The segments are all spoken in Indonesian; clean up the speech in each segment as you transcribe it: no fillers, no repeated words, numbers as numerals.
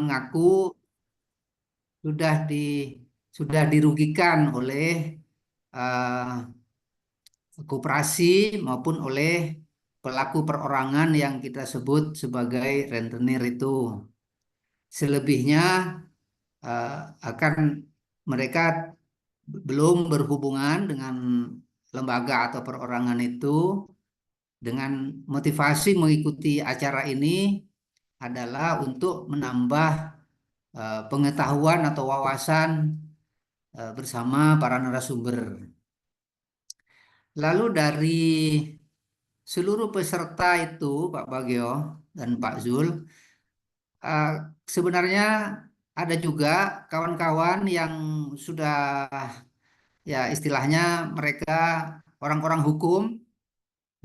mengaku sudah di sudah dirugikan oleh koperasi maupun oleh pelaku perorangan yang kita sebut sebagai rentenir itu. Selebihnya akan mereka belum berhubungan dengan lembaga atau perorangan itu dengan motivasi mengikuti acara ini adalah untuk menambah pengetahuan atau wawasan bersama para narasumber. Lalu dari seluruh peserta itu, Pak Bagio dan Pak Zul, eh, sebenarnya ada juga kawan-kawan yang sudah ya istilahnya mereka orang-orang hukum,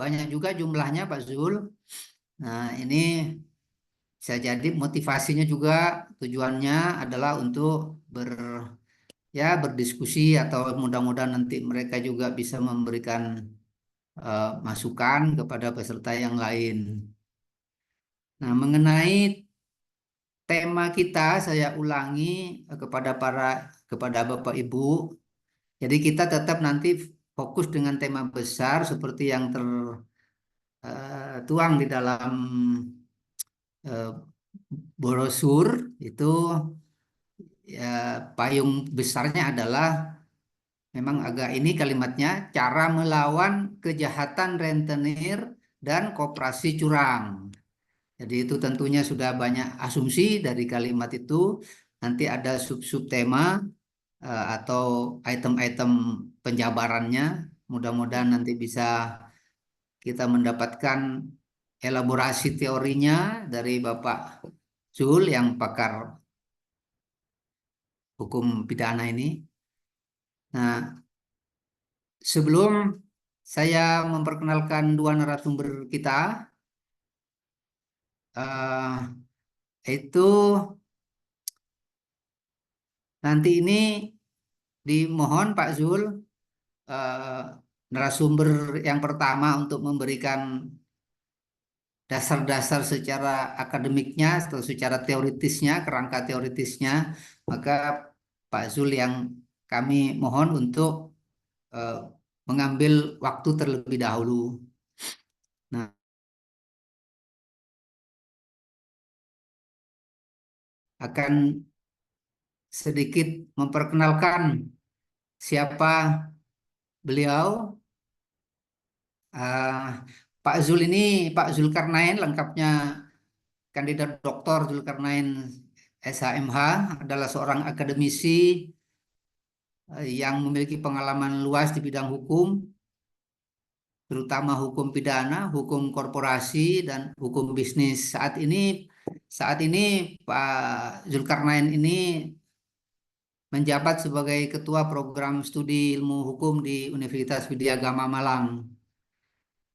banyak juga jumlahnya Pak Zul. Nah, ini bisa jadi motivasinya juga tujuannya adalah untuk berdiskusi atau mudah-mudahan nanti mereka juga bisa memberikan masukan kepada peserta yang lain. Nah, mengenai tema kita saya ulangi kepada Bapak Ibu. Jadi kita tetap nanti fokus dengan tema besar seperti yang tertuang di dalam eh, brosur itu. Ya, payung besarnya adalah memang agak ini kalimatnya cara melawan kejahatan rentenir dan koperasi curang. Jadi itu tentunya sudah banyak asumsi dari kalimat itu. Nanti ada sub-sub tema atau item-item penjabarannya. Mudah-mudahan nanti bisa kita mendapatkan elaborasi teorinya dari Bapak Zul yang pakar hukum pidana ini. Nah, sebelum saya memperkenalkan dua narasumber kita, itu nanti ini dimohon Pak Zul, eh, narasumber yang pertama untuk memberikan dasar-dasar secara akademiknya atau secara teoritisnya, kerangka teoritisnya, maka Pak Zul yang kami mohon untuk eh, mengambil waktu terlebih dahulu. Nah, akan sedikit memperkenalkan siapa beliau. Ah, Pak Zul ini, Pak Zulkarnain, lengkapnya kandidat doktor Zulkarnain SHMH, adalah seorang akademisi yang memiliki pengalaman luas di bidang hukum, terutama hukum pidana, hukum korporasi, dan hukum bisnis. Saat ini Pak Zulkarnain ini menjabat sebagai Ketua Program Studi Ilmu Hukum di Universitas Widyagama Malang.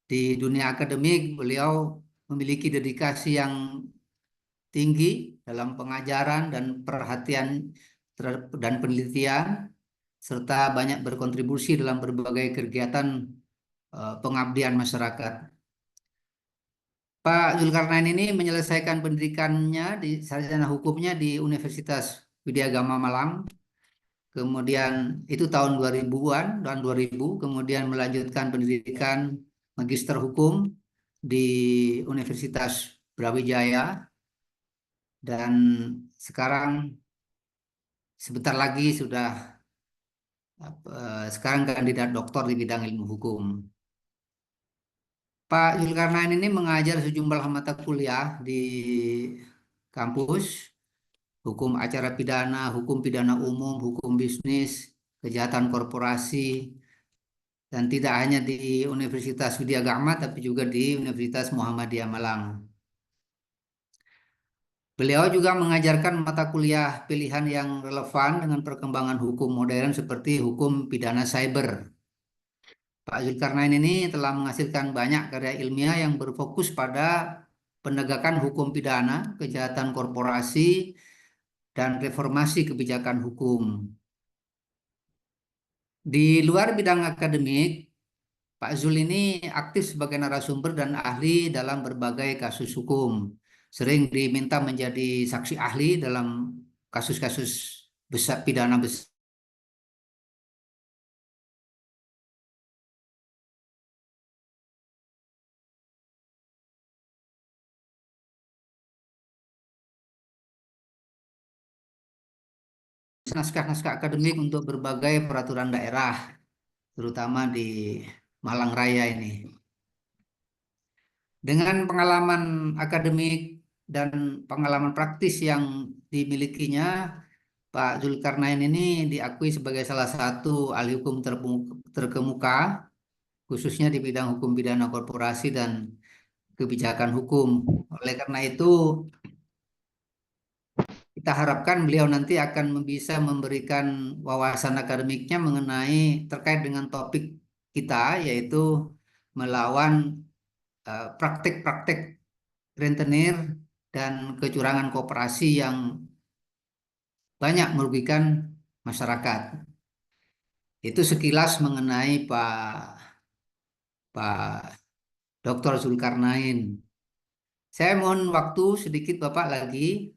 Di dunia akademik, beliau memiliki dedikasi yang tinggi dalam pengajaran dan perhatian dan penelitian, serta banyak berkontribusi dalam berbagai kegiatan pengabdian masyarakat. Pak Zulkarnain ini menyelesaikan pendidikannya di sarjana hukumnya di Universitas Widyagama Malang. Kemudian itu tahun 2000-an, tahun 2000, kemudian melanjutkan pendidikan Magister Hukum di Universitas Brawijaya, dan sekarang sebentar lagi sudah sekarang kandidat doktor di bidang ilmu hukum. Pak Zulkarnain ini mengajar sejumlah mata kuliah di kampus, hukum acara pidana, hukum pidana umum, hukum bisnis, kejahatan korporasi, dan tidak hanya di Universitas Widyagama tapi juga di Universitas Muhammadiyah Malang. Beliau juga mengajarkan mata kuliah pilihan yang relevan dengan perkembangan hukum modern seperti hukum pidana cyber. Pak Zulkarnain ini telah menghasilkan banyak karya ilmiah yang berfokus pada penegakan hukum pidana, kejahatan korporasi, dan reformasi kebijakan hukum. Di luar bidang akademik, Pak Zul ini aktif sebagai narasumber dan ahli dalam berbagai kasus hukum. sering diminta menjadi saksi ahli dalam kasus-kasus besar pidana besar. Naskah-naskah akademik untuk berbagai peraturan daerah, terutama di Malang Raya ini. Dengan pengalaman akademik dan pengalaman praktis yang dimilikinya, Pak Zulkarnain ini diakui sebagai salah satu ahli hukum terkemuka, khususnya di bidang hukum pidana korporasi dan kebijakan hukum. Oleh karena itu, kita harapkan beliau nanti akan bisa memberikan wawasan akademiknya mengenai terkait dengan topik kita, yaitu melawan praktek-praktek rentenir dan kecurangan koperasi yang banyak merugikan masyarakat. Itu sekilas mengenai Pak Dr. Zulkarnain. Saya mohon waktu sedikit Bapak lagi.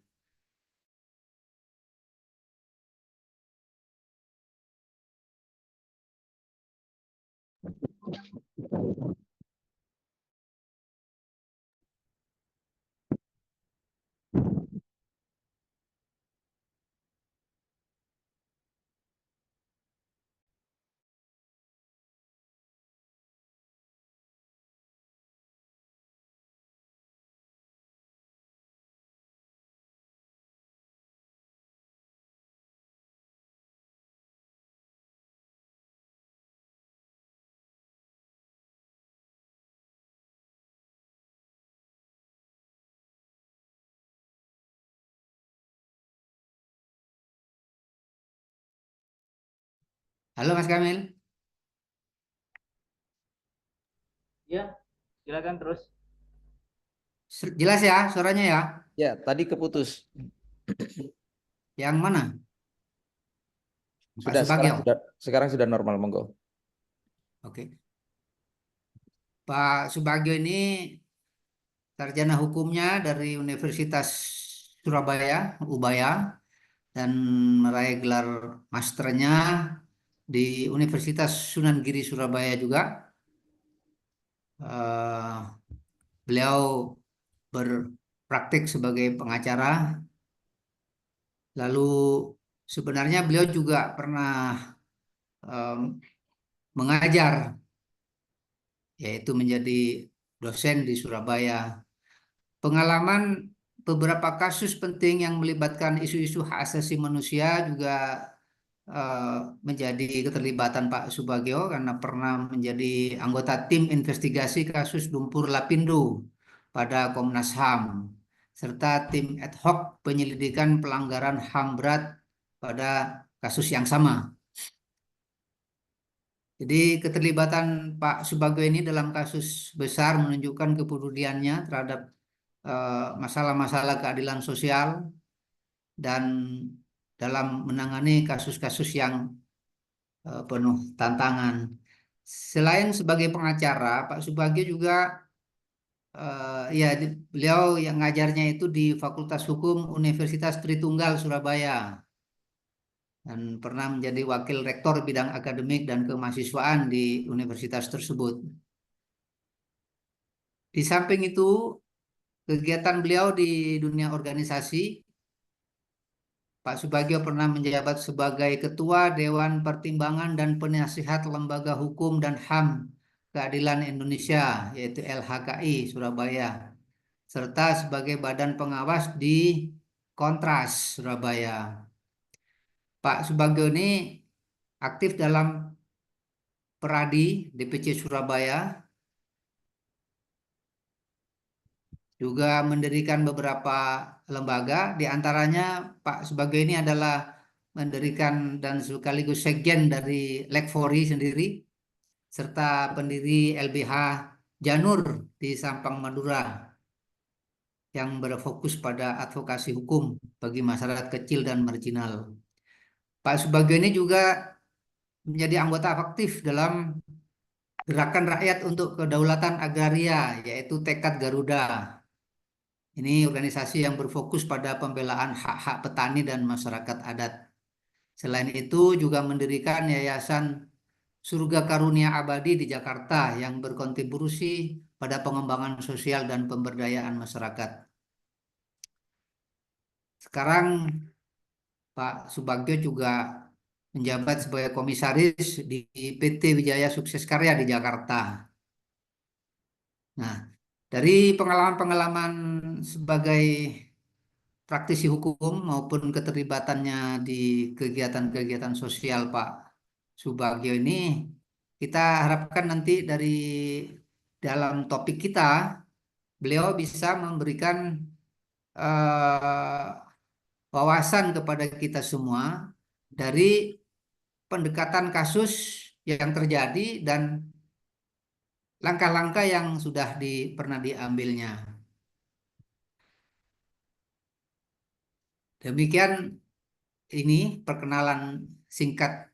Halo Mas Kamil. Ya, silakan terus. Jelas ya suaranya ya? Ya, tadi keputus. Yang mana? Pak Sudah sekarang Subagio. sudah normal, monggo. Oke. Pak Subagio ini sarjana hukumnya dari Universitas Surabaya, UBaya, dan meraih gelar masternya di Universitas Sunan Giri Surabaya juga. Eh, Beliau berpraktik sebagai pengacara. Lalu sebenarnya beliau juga pernah em, mengajar, yaitu menjadi dosen di Surabaya. Pengalaman beberapa kasus penting yang melibatkan isu-isu hak asasi manusia juga eh, menjadi keterlibatan Pak Subagio karena pernah menjadi anggota tim investigasi kasus lumpur Lapindo pada Komnas HAM serta tim ad hoc penyelidikan pelanggaran HAM berat pada kasus yang sama. Jadi keterlibatan Pak Subagio ini dalam kasus besar menunjukkan kepeduliannya terhadap masalah-masalah keadilan sosial dan dalam menangani kasus-kasus yang penuh tantangan. Selain sebagai pengacara, Pak Subagio juga ya beliau yang ngajarnya itu di Fakultas Hukum Universitas Tritunggal Surabaya dan pernah menjadi wakil rektor bidang akademik dan kemahasiswaan di universitas tersebut. Di samping itu, kegiatan beliau di dunia organisasi, Pak Subagio pernah menjabat sebagai Ketua Dewan Pertimbangan dan Penasihat Lembaga Hukum dan HAM Keadilan Indonesia, yaitu LHKI Surabaya, serta sebagai Badan Pengawas di Kontras Surabaya. Pak Subagio ini aktif dalam Peradi DPC Surabaya, juga mendirikan beberapa lembaga, di antaranya Pak Subagio ini adalah mendirikan dan sekaligus sekjen dari Lekfori sendiri, serta pendiri LBH Janur di Sampang, Madura, yang berfokus pada advokasi hukum bagi masyarakat kecil dan marginal. Pak Subagio ini juga menjadi anggota aktif dalam Gerakan Rakyat untuk Kedaulatan Agraria, yaitu Tekad Garuda. Ini organisasi yang berfokus pada pembelaan hak-hak petani dan masyarakat adat. Selain itu juga mendirikan Yayasan Surga Karunia Abadi di Jakarta yang berkontribusi pada pengembangan sosial dan pemberdayaan masyarakat. Sekarang Pak Subagio juga menjabat sebagai komisaris di PT Wijaya Sukses Karya di Jakarta. Nah, dari pengalaman-pengalaman sebagai praktisi hukum maupun keterlibatannya di kegiatan-kegiatan sosial Pak Subagio ini, kita harapkan nanti dari dalam topik kita, beliau bisa memberikan eh, wawasan kepada kita semua dari pendekatan kasus yang terjadi dan langkah-langkah yang sudah pernah diambilnya. Demikian ini perkenalan singkat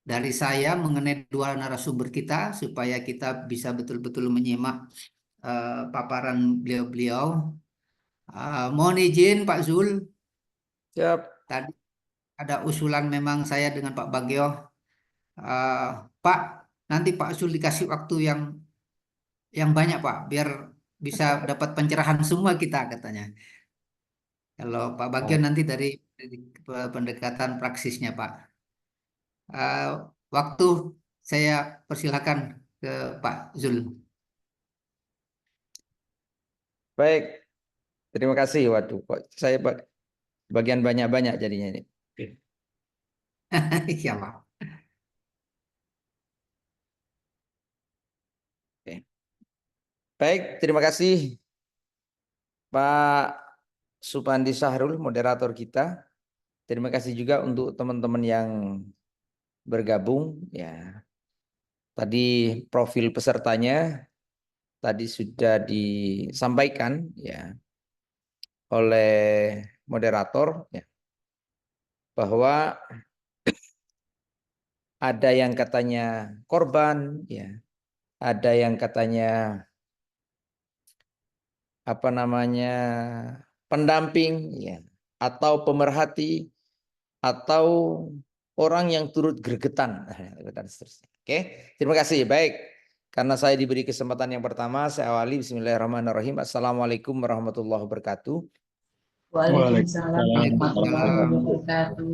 dari saya mengenai dua narasumber kita supaya kita bisa betul-betul menyimak paparan beliau-beliau. Mohon izin Pak Zul, Siap. tadi ada usulan memang saya dengan Pak Bagio. Eh, Pak, nanti Pak Zul dikasih waktu yang banyak Pak, biar bisa dapat pencerahan semua kita katanya. Kalau Pak Bagio nanti dari pendekatan praksisnya Pak. Eh, Waktu saya persilakan ke Pak Zul. Baik, terima kasih. Waduh, kok saya bagian banyak-banyak jadinya ini. Oke. Iya Pak. Oke. Baik, terima kasih Pak Supandi Sahrul, moderator kita. Terima kasih juga untuk teman-teman yang bergabung. Ya, tadi profil pesertanya tadi sudah disampaikan ya oleh moderator ya, bahwa ada yang katanya korban ya, ada yang katanya apa namanya pendamping ya, atau pemerhati, atau orang yang turut gregetan dan seterusnya. Oke, terima kasih. Baik, karena saya diberi kesempatan yang pertama, saya awali. Bismillahirrahmanirrahim. Assalamualaikum warahmatullahi wabarakatuh. Waalaikumsalam warahmatullahi Waalaikumsalam. wabarakatuh.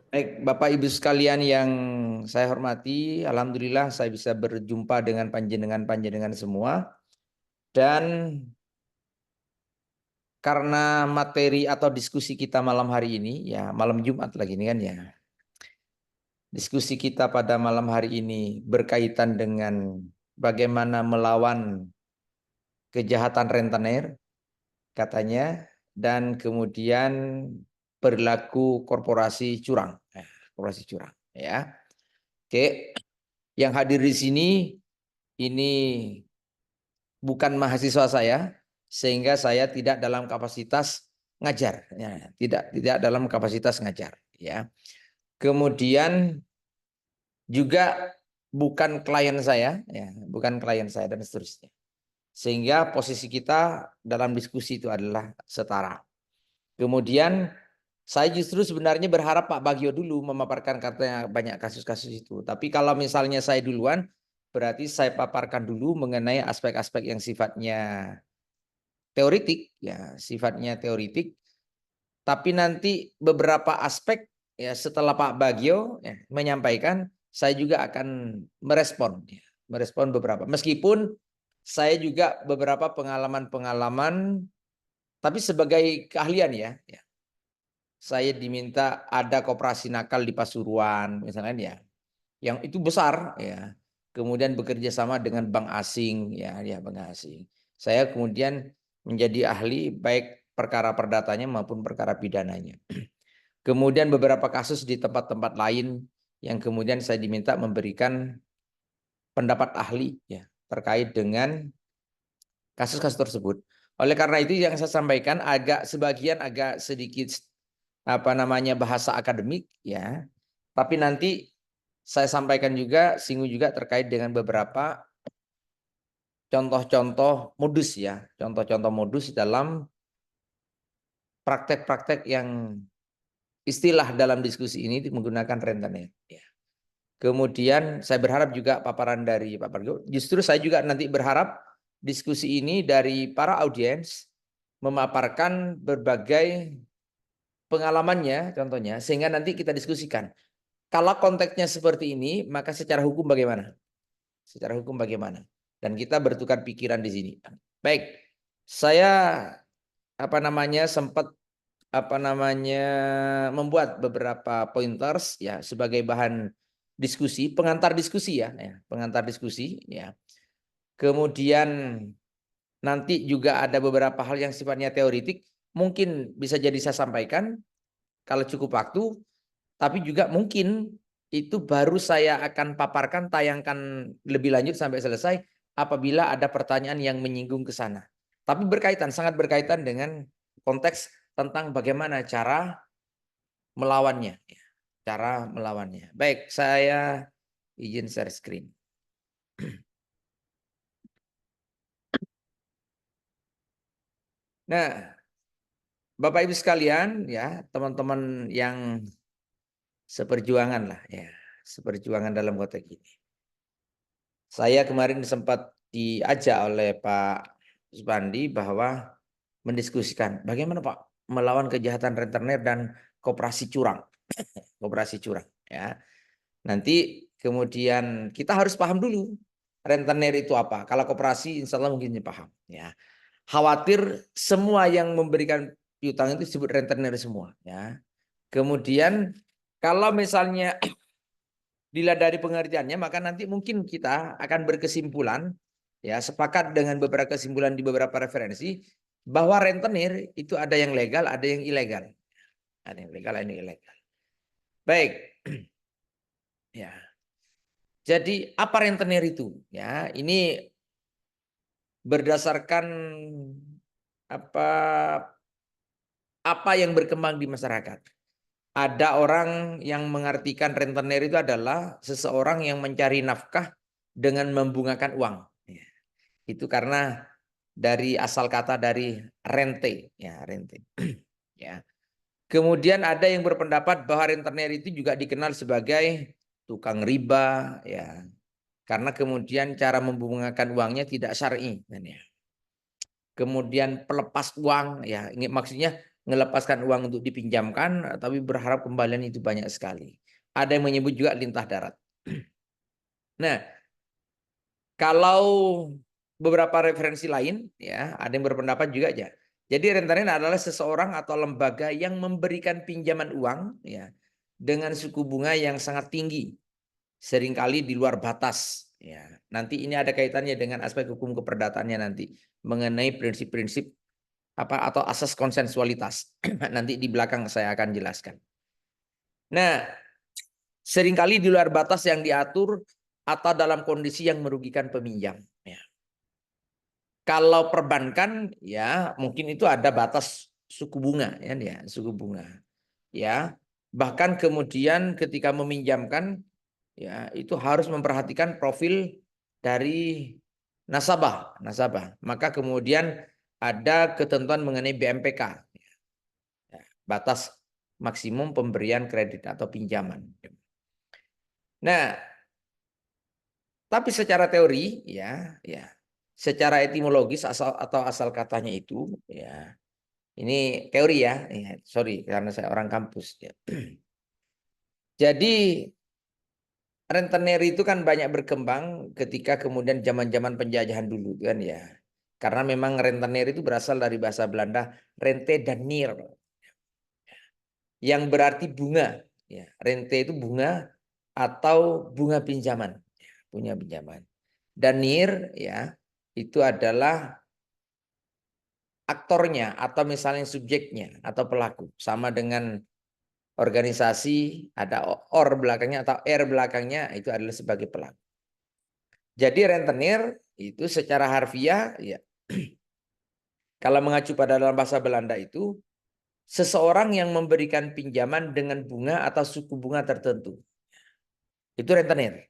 Baik, Bapak Ibu sekalian yang saya hormati, alhamdulillah saya bisa berjumpa dengan panjenengan semua. Dan karena materi atau diskusi kita malam hari ini, ya malam Jumat lagi ini kan ya. Diskusi kita pada malam hari ini berkaitan dengan bagaimana melawan kejahatan rentenir katanya, dan kemudian perilaku korporasi curang. Korporasi curang ya. Oke, yang hadir di sini ini bukan mahasiswa saya, sehingga saya tidak dalam kapasitas ngajar ya, tidak dalam kapasitas ngajar ya. Kemudian juga bukan klien saya ya, bukan klien saya dan seterusnya. Sehingga posisi kita dalam diskusi itu adalah setara. Kemudian saya justru sebenarnya berharap Pak Bagio dulu memaparkan katanya banyak kasus-kasus itu. Tapi kalau misalnya saya duluan, berarti saya paparkan dulu mengenai aspek-aspek yang sifatnya teoritik ya, sifatnya teoritik. Tapi nanti beberapa aspek ya setelah Pak Bagio ya, menyampaikan, saya juga akan merespon ya, merespon beberapa. Meskipun saya juga beberapa pengalaman-pengalaman, tapi sebagai keahlian ya, ya. Saya diminta ada koperasi nakal di Pasuruan misalnya ya, yang itu besar ya. Kemudian bekerja sama dengan bank asing ya, ya bank asing. Saya kemudian menjadi ahli baik perkara perdatanya maupun perkara pidananya. Kemudian beberapa kasus di tempat-tempat lain yang kemudian saya diminta memberikan pendapat ahli ya terkait dengan kasus-kasus tersebut. Oleh karena itu yang saya sampaikan sebagian agak sedikit apa namanya bahasa akademik ya. Tapi nanti saya sampaikan juga singgung juga terkait dengan beberapa contoh-contoh modus ya, contoh-contoh modus dalam praktek-praktek yang istilah dalam diskusi ini menggunakan rentenir. Ya. Kemudian saya berharap juga paparan dari Pak Pargo. Justru saya juga nanti berharap diskusi ini dari para audiens memaparkan berbagai pengalamannya, contohnya, sehingga nanti kita diskusikan. Kalau konteksnya seperti ini, maka secara hukum bagaimana? Secara hukum bagaimana? Dan kita bertukar pikiran di sini. Baik, saya sempat membuat beberapa pointers ya sebagai bahan diskusi, pengantar diskusi ya, pengantar diskusi ya. Kemudian nanti juga ada beberapa hal yang sifatnya teoritik, mungkin bisa jadi saya sampaikan kalau cukup waktu, tapi juga mungkin itu baru saya akan paparkan, tayangkan lebih lanjut sampai selesai apabila ada pertanyaan yang menyinggung ke sana. Tapi berkaitan, sangat berkaitan dengan konteks tentang bagaimana cara melawannya. Cara melawannya. Baik, saya izin share screen. Nah, Bapak Ibu sekalian, ya teman-teman yang seperjuangan lah, ya seperjuangan dalam konteks ini. Saya kemarin sempat diajak oleh Pak Supandi bahwa mendiskusikan bagaimana Pak melawan kejahatan rentenir dan koperasi curang, koperasi curang. Ya, nanti kemudian kita harus paham dulu rentenir itu apa. Kalau koperasi, insya Allah mungkin paham. Ya, khawatir semua yang memberikan piutang itu disebut rentenir semua. Ya, kemudian kalau misalnya dilihat dari pengertiannya, maka nanti mungkin kita akan berkesimpulan, ya sepakat dengan beberapa kesimpulan di beberapa referensi, bahwa rentenir itu ada yang legal, ada yang ilegal. Ada yang legal, ada yang ilegal. Baik. Ya. Jadi apa rentenir itu? Ya, ini berdasarkan apa yang berkembang di masyarakat. Ada orang yang mengartikan rentenir itu adalah seseorang yang mencari nafkah dengan membungakan uang. Ya. Itu karena dari asal kata dari rente, ya rente. Ya. Kemudian ada yang berpendapat bahwa rentenir itu juga dikenal sebagai tukang riba, ya. Karena kemudian cara membungakan uangnya tidak syar'i, ya. Kemudian pelepas uang, ya, ini maksudnya melepaskan uang untuk dipinjamkan, tapi berharap kembalian itu banyak sekali. Ada yang menyebut juga lintah darat. Nah, kalau beberapa referensi lain, ya, ada yang berpendapat juga aja. Jadi rentenir adalah seseorang atau lembaga yang memberikan pinjaman uang, ya, dengan suku bunga yang sangat tinggi, seringkali di luar batas. Ya, nanti ini ada kaitannya dengan aspek hukum keperdataannya nanti mengenai prinsip-prinsip atau asas konsensualitas. Nanti di belakang saya akan jelaskan. Nah, seringkali di luar batas yang diatur atau dalam kondisi yang merugikan peminjam. Ya. Kalau perbankan, ya mungkin itu ada batas suku bunga, ya suku bunga. Ya, bahkan kemudian ketika meminjamkan, ya itu harus memperhatikan profil dari nasabah. Maka kemudian ada ketentuan mengenai BMPK, ya, batas maksimum pemberian kredit atau pinjaman. Nah, tapi secara teori, ya, secara etimologis atau asal katanya itu, ya, ini teori ya, sorry karena saya orang kampus. Ya. Jadi rentenir itu kan banyak berkembang ketika kemudian zaman-zaman penjajahan dulu kan ya. Karena memang rentenir itu berasal dari bahasa Belanda rente dan nir, yang berarti bunga. Ya, rente itu bunga atau bunga pinjaman, punya pinjaman. Dan nir ya itu adalah aktornya atau misalnya subjeknya atau pelaku, sama dengan organisasi ada or belakangnya atau r belakangnya, itu adalah sebagai pelaku. Jadi rentenir itu secara harfiah ya kalau mengacu pada dalam bahasa Belanda itu seseorang yang memberikan pinjaman dengan bunga atau suku bunga tertentu. Itu rentenir.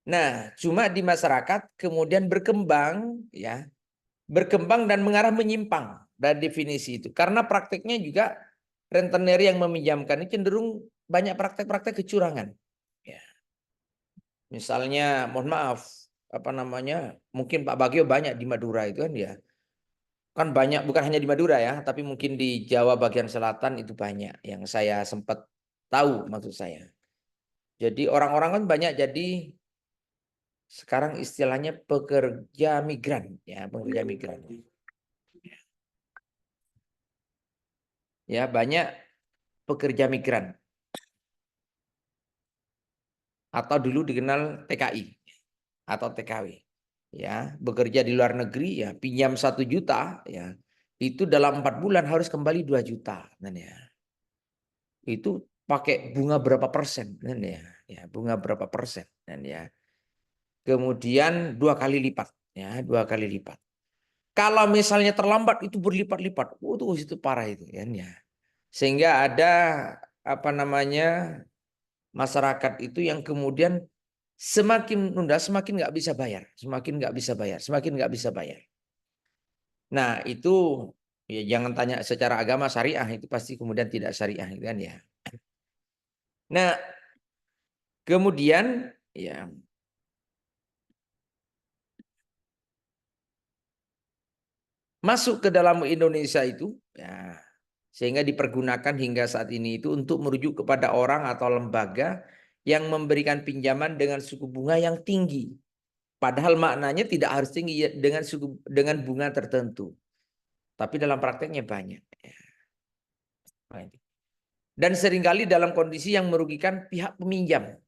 Nah, cuma di masyarakat kemudian berkembang ya, berkembang dan mengarah menyimpang dari definisi itu. Karena prakteknya juga rentenir yang meminjamkan ini cenderung banyak praktek-praktek kecurangan. Ya. Misalnya, mohon maaf, apa namanya? Mungkin Pak Bagio banyak di Madura itu kan ya. Kan banyak, bukan hanya di Madura ya, tapi mungkin di Jawa bagian selatan itu banyak yang saya sempat tahu maksud saya. Jadi orang-orang kan banyak jadi sekarang istilahnya pekerja migran ya, pekerja migran. Ya, banyak pekerja migran atau dulu dikenal TKI atau TKW. Ya, bekerja di luar negeri ya, pinjam 1 juta ya. Itu dalam 4 bulan harus kembali 2 juta kan ya. Itu pakai bunga berapa persen kan ya. Ya, bunga berapa persen kan ya. Kemudian 2 kali lipat ya, 2 kali lipat. Kalau misalnya terlambat itu berlipat-lipat. Itu parah itu kan ya. Sehingga ada apa namanya masyarakat itu yang kemudian semakin nunda semakin nggak bisa bayar, semakin nggak bisa bayar, semakin nggak bisa bayar. Nah itu ya jangan tanya secara agama syariah itu pasti kemudian tidak syariah kan ya. Nah kemudian ya masuk ke dalam Indonesia itu ya sehingga dipergunakan hingga saat ini itu untuk merujuk kepada orang atau lembaga yang memberikan pinjaman dengan suku bunga yang tinggi. Padahal maknanya tidak harus tinggi dengan bunga tertentu. Tapi dalam prakteknya banyak. Dan seringkali dalam kondisi yang merugikan pihak peminjam.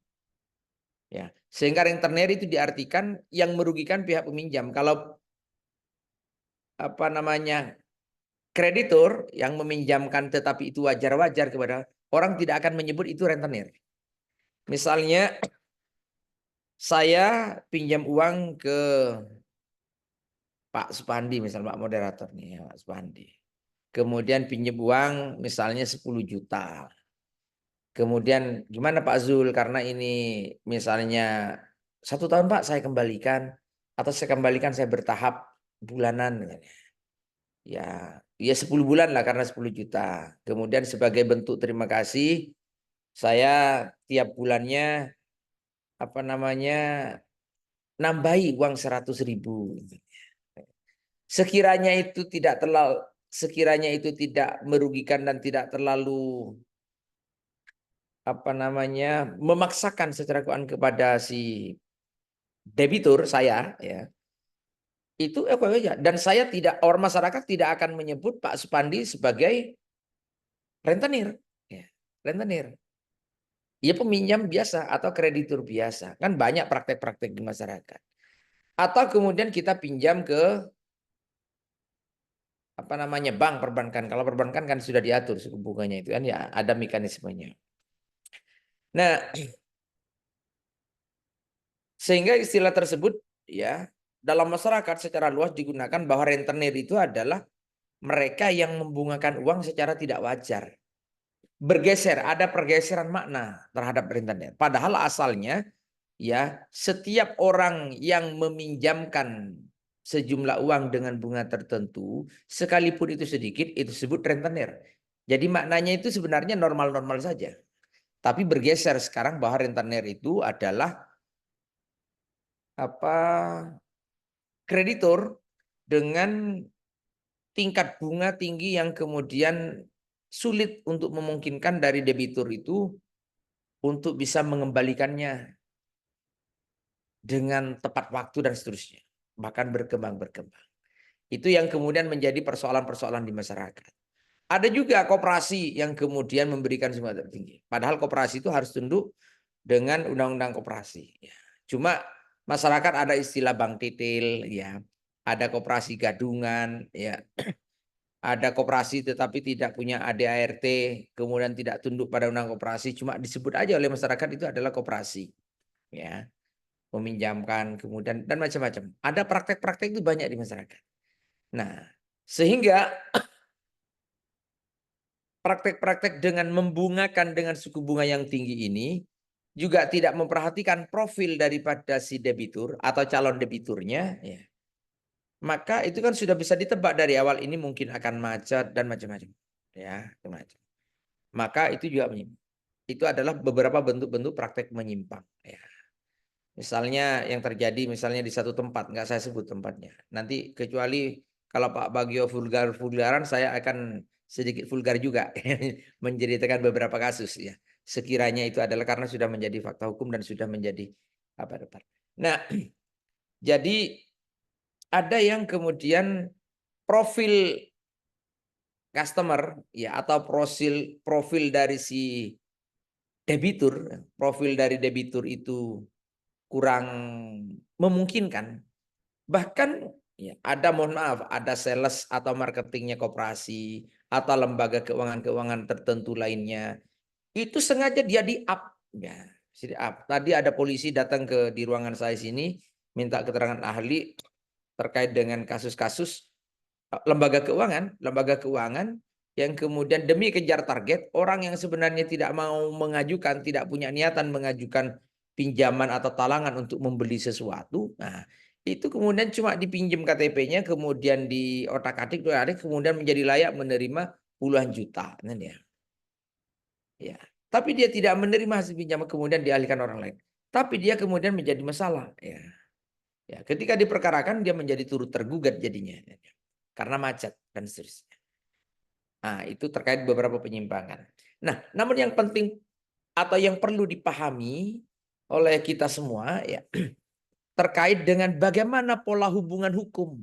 Ya, sehingga rentenir itu diartikan yang merugikan pihak peminjam. Kalau apa namanya kreditur yang meminjamkan tetapi itu wajar-wajar kepada orang tidak akan menyebut itu rentenir. Misalnya saya pinjam uang ke Pak Supandi, misalnya Pak moderator nih, ya, Pak Supandi. Kemudian pinjam uang misalnya 10 juta. Kemudian gimana Pak Zul karena ini misalnya 1 tahun Pak saya kembalikan atau saya kembalikan saya bertahap bulanan. Ya, ya 10 bulan lah karena 10 juta. Kemudian sebagai bentuk terima kasih saya tiap bulannya apa namanya nambahi uang 100.000. Sekiranya itu tidak merugikan dan tidak terlalu apa namanya memaksakan secara keuangan kepada si debitur saya ya. Itu aja dan saya tidak orang masyarakat tidak akan menyebut Pak Supandi sebagai rentenir ya. Rentenir. Ya peminjam biasa atau kreditur biasa. Kan banyak praktek-praktek di masyarakat. Atau kemudian kita pinjam ke apa namanya bank perbankan. Kalau perbankan kan sudah diatur suku bunganya itu kan ya ada mekanismenya. Nah, sehingga istilah tersebut ya dalam masyarakat secara luas digunakan bahwa rentenir itu adalah mereka yang membungakan uang secara tidak wajar. Bergeser, ada pergeseran makna terhadap rentenir. Padahal asalnya ya setiap orang yang meminjamkan sejumlah uang dengan bunga tertentu, sekalipun itu sedikit, itu disebut rentenir. Jadi maknanya itu sebenarnya normal-normal saja. Tapi bergeser sekarang bahwa rentenir itu adalah apa kreditur dengan tingkat bunga tinggi yang kemudian sulit untuk memungkinkan dari debitur itu untuk bisa mengembalikannya dengan tepat waktu dan seterusnya. Bahkan berkembang-berkembang. Itu yang kemudian menjadi persoalan-persoalan di masyarakat. Ada juga koperasi yang kemudian memberikan bunga tertinggi. Padahal koperasi itu harus tunduk dengan undang-undang koperasi. Ya. Cuma masyarakat ada istilah bank titil, ya, ada koperasi gadungan, ya, ada koperasi tetapi tidak punya ADART, kemudian tidak tunduk pada undang koperasi, cuma disebut aja oleh masyarakat itu adalah koperasi, ya, meminjamkan kemudian dan macam-macam. Ada praktek-praktek itu banyak di masyarakat. Nah, sehingga praktek-praktek dengan membungakan dengan suku bunga yang tinggi ini juga tidak memperhatikan profil daripada si debitur atau calon debiturnya, ya, maka itu kan sudah bisa ditebak dari awal ini mungkin akan macet dan macam-macam, ya, macam. Maka itu juga menyimpang. Itu adalah beberapa bentuk-bentuk praktek menyimpang, ya. Misalnya yang terjadi misalnya di satu tempat, nggak saya sebut tempatnya. Nanti kecuali kalau Pak Bagio vulgaran, saya akan sedikit vulgar juga menceritakan beberapa kasus, ya. Sekiranya itu adalah karena sudah menjadi fakta hukum dan sudah menjadi apa depan. Nah, jadi ada yang kemudian profil customer, ya, atau profil dari si debitur, profil dari debitur itu kurang memungkinkan. Bahkan ya, ada, mohon maaf, ada sales atau marketingnya koperasi atau lembaga keuangan-keuangan tertentu lainnya. Itu sengaja dia di-up. Ya, di-up. Tadi ada polisi datang di ruangan saya sini, minta keterangan ahli terkait dengan kasus-kasus lembaga keuangan yang kemudian demi kejar target, orang yang sebenarnya tidak mau mengajukan, tidak punya niatan mengajukan pinjaman atau talangan untuk membeli sesuatu. Nah, itu kemudian cuma dipinjam KTP-nya, kemudian di otak-atik, kemudian menjadi layak menerima puluhan juta. Nah, ya. Tapi dia tidak menerima hasil pinjaman, kemudian dialihkan orang lain. Tapi dia kemudian menjadi masalah. Ya. Ya, ketika diperkarakan, dia menjadi turut tergugat jadinya. Karena macet dan seterusnya. Nah, itu terkait beberapa penyimpangan. Nah, namun yang penting atau yang perlu dipahami oleh kita semua, ya, terkait dengan bagaimana pola hubungan hukum,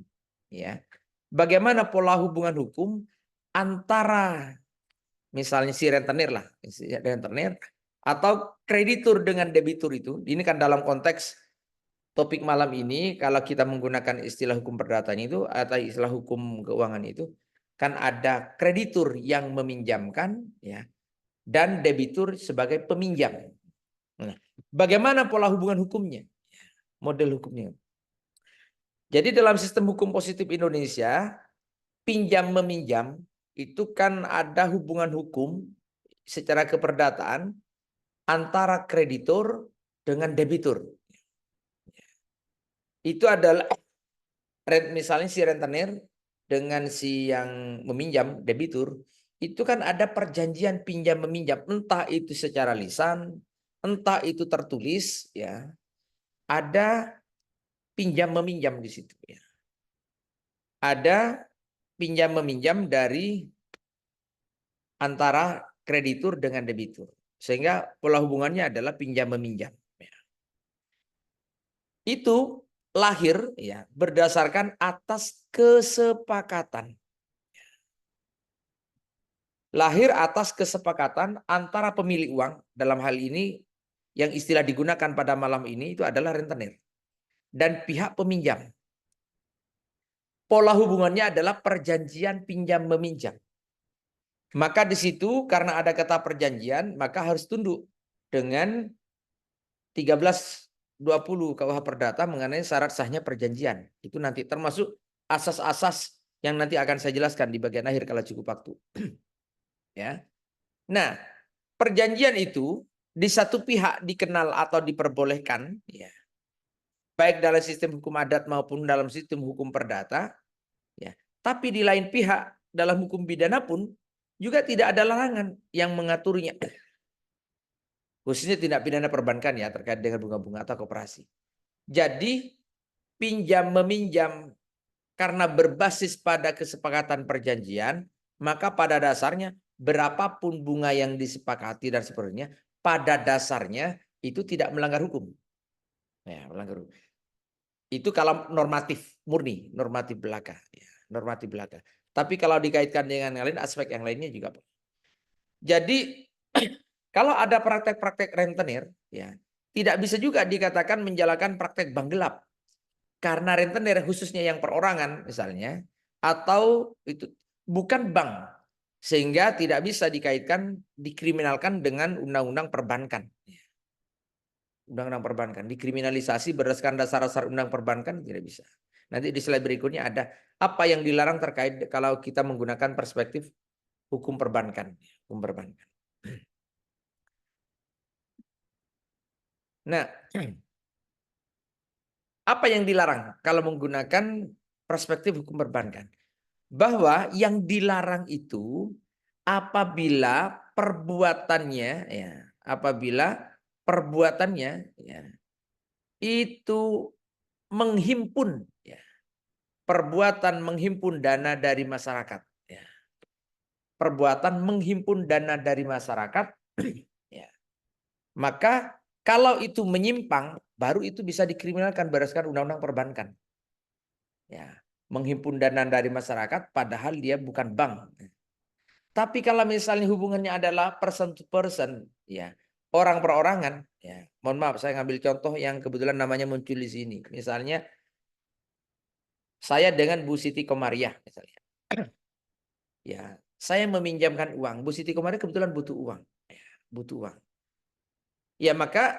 ya, bagaimana pola hubungan hukum antara misalnya si rentenir atau kreditur dengan debitur itu. Ini kan dalam konteks topik malam ini, kalau kita menggunakan istilah hukum perdata itu atau istilah hukum keuangan itu, kan ada kreditur yang meminjamkan, ya, dan debitur sebagai peminjam. Nah, bagaimana pola hubungan hukumnya? Model hukumnya. Jadi dalam sistem hukum positif Indonesia, pinjam meminjam itu kan ada hubungan hukum secara keperdataan antara kreditur dengan debitur. Itu adalah misalnya si rentenir dengan si yang meminjam, debitur, itu kan ada perjanjian pinjam meminjam, entah itu secara lisan, entah itu tertulis, ya. Ada pinjam meminjam di situ, ya. Ada pinjam meminjam dari antara kreditur dengan debitur. Sehingga pola hubungannya adalah pinjam meminjam. Ya. Itu lahir, ya, berdasarkan atas kesepakatan. Lahir atas kesepakatan antara pemilik uang, dalam hal ini yang istilah digunakan pada malam ini itu adalah rentenir, dan pihak peminjam. Pola hubungannya adalah perjanjian pinjam meminjam. Maka di situ karena ada kata perjanjian, maka harus tunduk dengan 1320 KUH Perdata mengenai syarat sahnya perjanjian. Itu nanti termasuk asas-asas yang nanti akan saya jelaskan di bagian akhir kalau cukup waktu. Ya. Nah, perjanjian itu di satu pihak dikenal atau diperbolehkan, ya, baik dalam sistem hukum adat maupun dalam sistem hukum perdata, ya. Tapi di lain pihak dalam hukum pidana pun juga tidak ada larangan yang mengaturnya. Khususnya tindak pidana perbankan, ya, terkait dengan bunga-bunga atau koperasi. Jadi pinjam meminjam karena berbasis pada kesepakatan perjanjian, maka pada dasarnya berapapun bunga yang disepakati dan sepertinya, pada dasarnya itu tidak melanggar hukum. Ya, melanggar hukum. Itu kalau normatif murni, normatif belaka, ya, normatif belaka. Tapi kalau dikaitkan dengan yang lain, aspek yang lainnya juga. Jadi kalau ada praktek-praktek rentenir, ya, tidak bisa juga dikatakan menjalankan praktek bank gelap. Karena rentenir khususnya yang perorangan misalnya, atau itu bukan bank, sehingga tidak bisa dikaitkan, dikriminalkan dengan undang-undang perbankan. Undang-undang perbankan dikriminalisasi berdasarkan dasar-dasar undang perbankan, tidak bisa. Nanti di slide berikutnya ada apa yang dilarang terkait kalau kita menggunakan perspektif hukum perbankan, hukum perbankan. Nah, apa yang dilarang kalau menggunakan perspektif hukum perbankan? Bahwa yang dilarang itu apabila perbuatannya ya, itu menghimpun ya, perbuatan menghimpun dana dari masyarakat ya. Perbuatan menghimpun dana dari masyarakat ya. Maka kalau itu menyimpang baru itu bisa dikriminalkan berdasarkan undang-undang perbankan. Ya, menghimpun dana dari masyarakat padahal dia bukan bank. Tapi kalau misalnya hubungannya adalah person to person, ya, orang perorangan, ya. Mohon maaf, saya ngambil contoh yang kebetulan namanya muncul di sini. Misalnya saya dengan Bu Siti Komariah, misalnya. Ya, saya meminjamkan uang. Bu Siti Komariah kebetulan butuh uang, ya, butuh uang. Ya, maka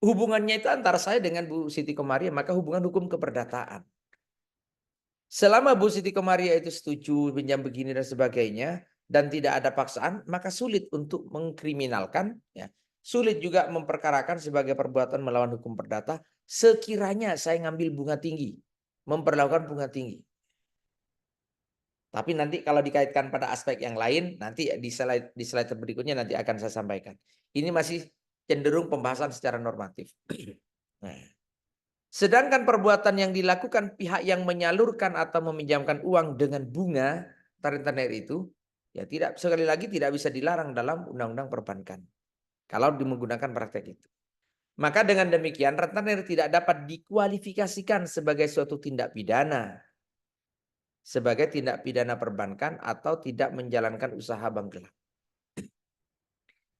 hubungannya itu antara saya dengan Bu Siti Komariah, maka hubungan hukum keperdataan. Selama Bu Siti Komariah itu setuju pinjam begini dan sebagainya dan tidak ada paksaan, maka sulit untuk mengkriminalkan, ya. Sulit juga memperkarakan sebagai perbuatan melawan hukum perdata sekiranya saya ngambil bunga tinggi, memperlakukan bunga tinggi. Tapi nanti kalau dikaitkan pada aspek yang lain, nanti di slide berikutnya nanti akan saya sampaikan. Ini masih cenderung pembahasan secara normatif. Nah. Sedangkan perbuatan yang dilakukan pihak yang menyalurkan atau meminjamkan uang dengan bunga rentenir itu, ya tidak, sekali lagi tidak bisa dilarang dalam undang-undang perbankan kalau menggunakan praktek itu. Maka dengan demikian rentenir tidak dapat dikualifikasikan sebagai suatu tindak pidana, sebagai tindak pidana perbankan atau tidak menjalankan usaha bank gelap.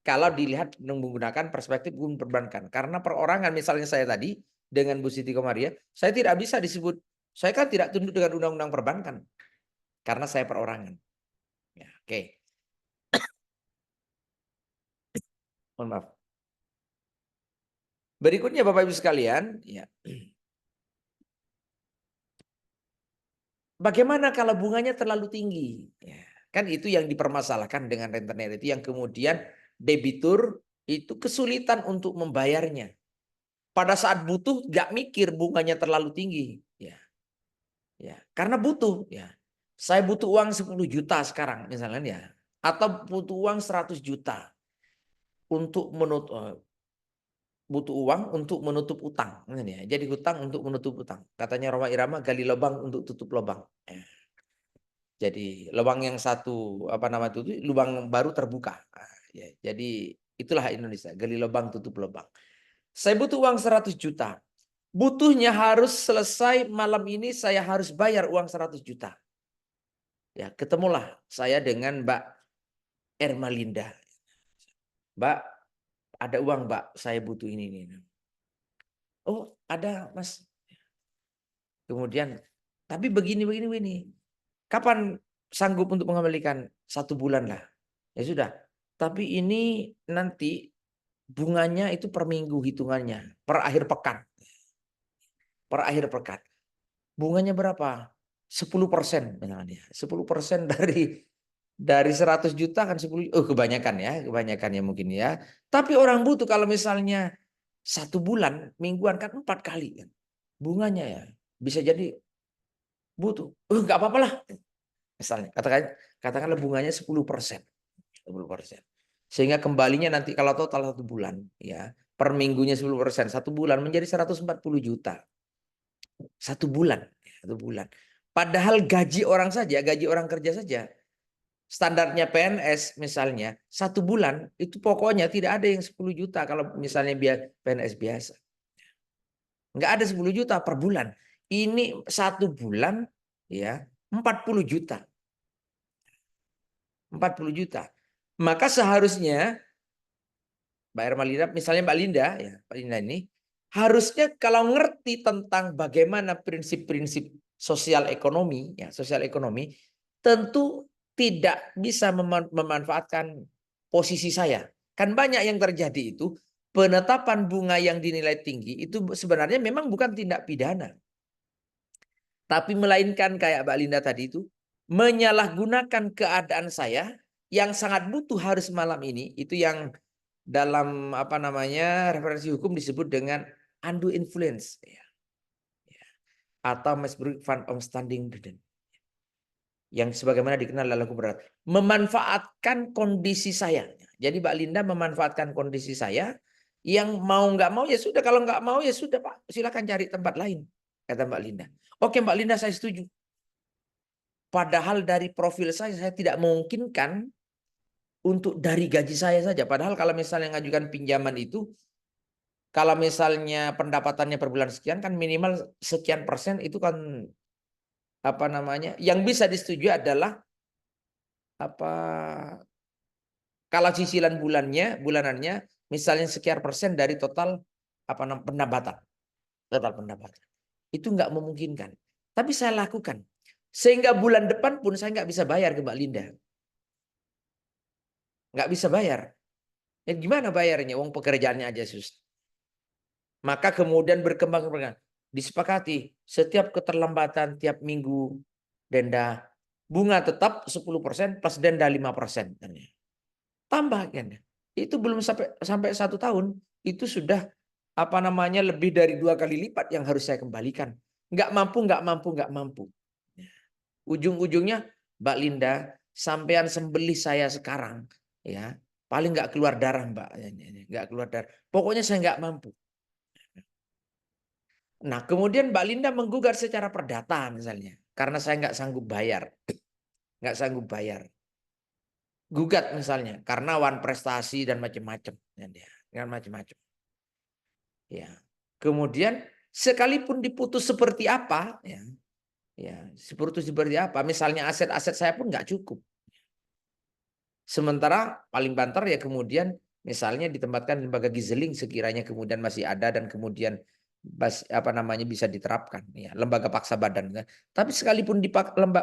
Kalau dilihat menggunakan perspektif hukum perbankan, karena perorangan misalnya saya tadi dengan Bu Siti Komariah, saya tidak bisa disebut, saya kan tidak tunduk dengan undang-undang perbankan karena saya perorangan. Ya, oke. Mohon maaf. Berikutnya Bapak Ibu sekalian, ya. Bagaimana kalau bunganya terlalu tinggi? Ya, kan itu yang dipermasalahkan dengan rentenir itu yang kemudian debitur itu kesulitan untuk membayarnya. Pada saat butuh nggak mikir bunganya terlalu tinggi, ya. Ya, karena butuh, ya. Saya butuh uang 10 juta sekarang misalnya ya, atau butuh uang 100 juta untuk butuh uang untuk menutup utang, ya. Jadi hutang untuk menutup utang. Katanya Roma Irama, gali lubang untuk tutup lubang. Ya. Jadi lubang yang satu itu lubang baru terbuka. Ya, jadi itulah Indonesia, gali lubang tutup lubang. Saya butuh uang 100 juta. Butuhnya harus selesai malam ini, saya harus bayar uang 100 juta. Ya, ketemulah saya dengan Mbak Ermalinda. Mbak, ada uang Mbak, saya butuh ini. Oh, ada Mas. Kemudian, tapi begini. Kapan sanggup untuk mengembalikan? 1 bulan lah. Ya sudah. Tapi ini nanti bunganya itu per minggu hitungannya. Per akhir pekan. Per akhir pekan. Bunganya berapa? 10% misalnya. 10% dari 100 juta kan 10, kebanyakan ya mungkin ya. Tapi orang butuh kalau misalnya 1 bulan, mingguan kan 4 kali kan. Bunganya ya bisa jadi butuh. Enggak apa-apa lah. Misalnya katakanlah bunganya 10%. 10%. Sehingga kembalinya nanti kalau total 1 bulan ya, per minggunya 10%, 1 bulan menjadi 140 juta. 1 bulan, 1 bulan. Padahal gaji orang kerja saja, standarnya PNS misalnya 1 bulan itu pokoknya tidak ada yang 10 juta kalau misalnya PNS biasa. Enggak ada 10 juta per bulan. Ini 1 bulan ya 40 juta. 40 juta. Maka seharusnya Mbak Ermalinda, misalnya Mbak Linda ya, Mbak Linda ini harusnya kalau ngerti tentang bagaimana prinsip-prinsip sosial ekonomi ya, sosial ekonomi tentu tidak bisa memanfaatkan posisi saya. Kan banyak yang terjadi itu penetapan bunga yang dinilai tinggi itu sebenarnya memang bukan tindak pidana. Tapi melainkan kayak Mbak Linda tadi itu menyalahgunakan keadaan saya yang sangat butuh harus malam ini, itu yang dalam apa namanya referensi hukum disebut dengan undue influence ya. Atau misbruik van omstandigheden. Yang sebagaimana dikenal dalam hukum berat. Memanfaatkan kondisi saya. Jadi Mbak Linda memanfaatkan kondisi saya yang mau nggak mau ya sudah, kalau nggak mau ya sudah Pak, silakan cari tempat lain, kata Mbak Linda. Oke Mbak Linda, saya setuju. Padahal dari profil saya tidak memungkinkan untuk dari gaji saya saja. Padahal kalau misalnya ngajukan pinjaman itu, kalau misalnya pendapatannya per bulan sekian kan minimal sekian persen itu kan apa namanya yang bisa disetujui adalah apa kalau cicilan bulanannya misalnya sekian persen dari total apa namanya pendapatan itu nggak memungkinkan, tapi saya lakukan sehingga bulan depan pun saya nggak bisa bayar ke Mbak Linda, nggak bisa bayar. Ya gimana bayarnya? Wong pekerjaannya aja susah. Maka kemudian berkembang disepakati setiap keterlambatan tiap minggu denda bunga tetap 10% plus denda 5%. Tambah kan. Itu belum sampai 1 tahun itu sudah apa namanya lebih dari 2 kali lipat yang harus saya kembalikan. Nggak mampu. Ujung-ujungnya Mbak Linda, sampean sembelih saya sekarang ya. Paling nggak keluar darah Mbak. Nggak keluar darah. Pokoknya saya nggak mampu. Nah kemudian Mbak Linda menggugat secara perdata misalnya. Karena saya nggak sanggup bayar. Nggak sanggup bayar. Gugat misalnya. Karena wan prestasi dan macam-macam. Dan macam-macam. Ya. Kemudian sekalipun diputus seperti apa. Seperti apa. Misalnya aset-aset saya pun nggak cukup. Sementara paling banter ya kemudian misalnya ditempatkan lembaga giseling sekiranya kemudian masih ada dan kemudian apa namanya bisa diterapkan ya, lembaga paksa badan kan. Tapi sekalipun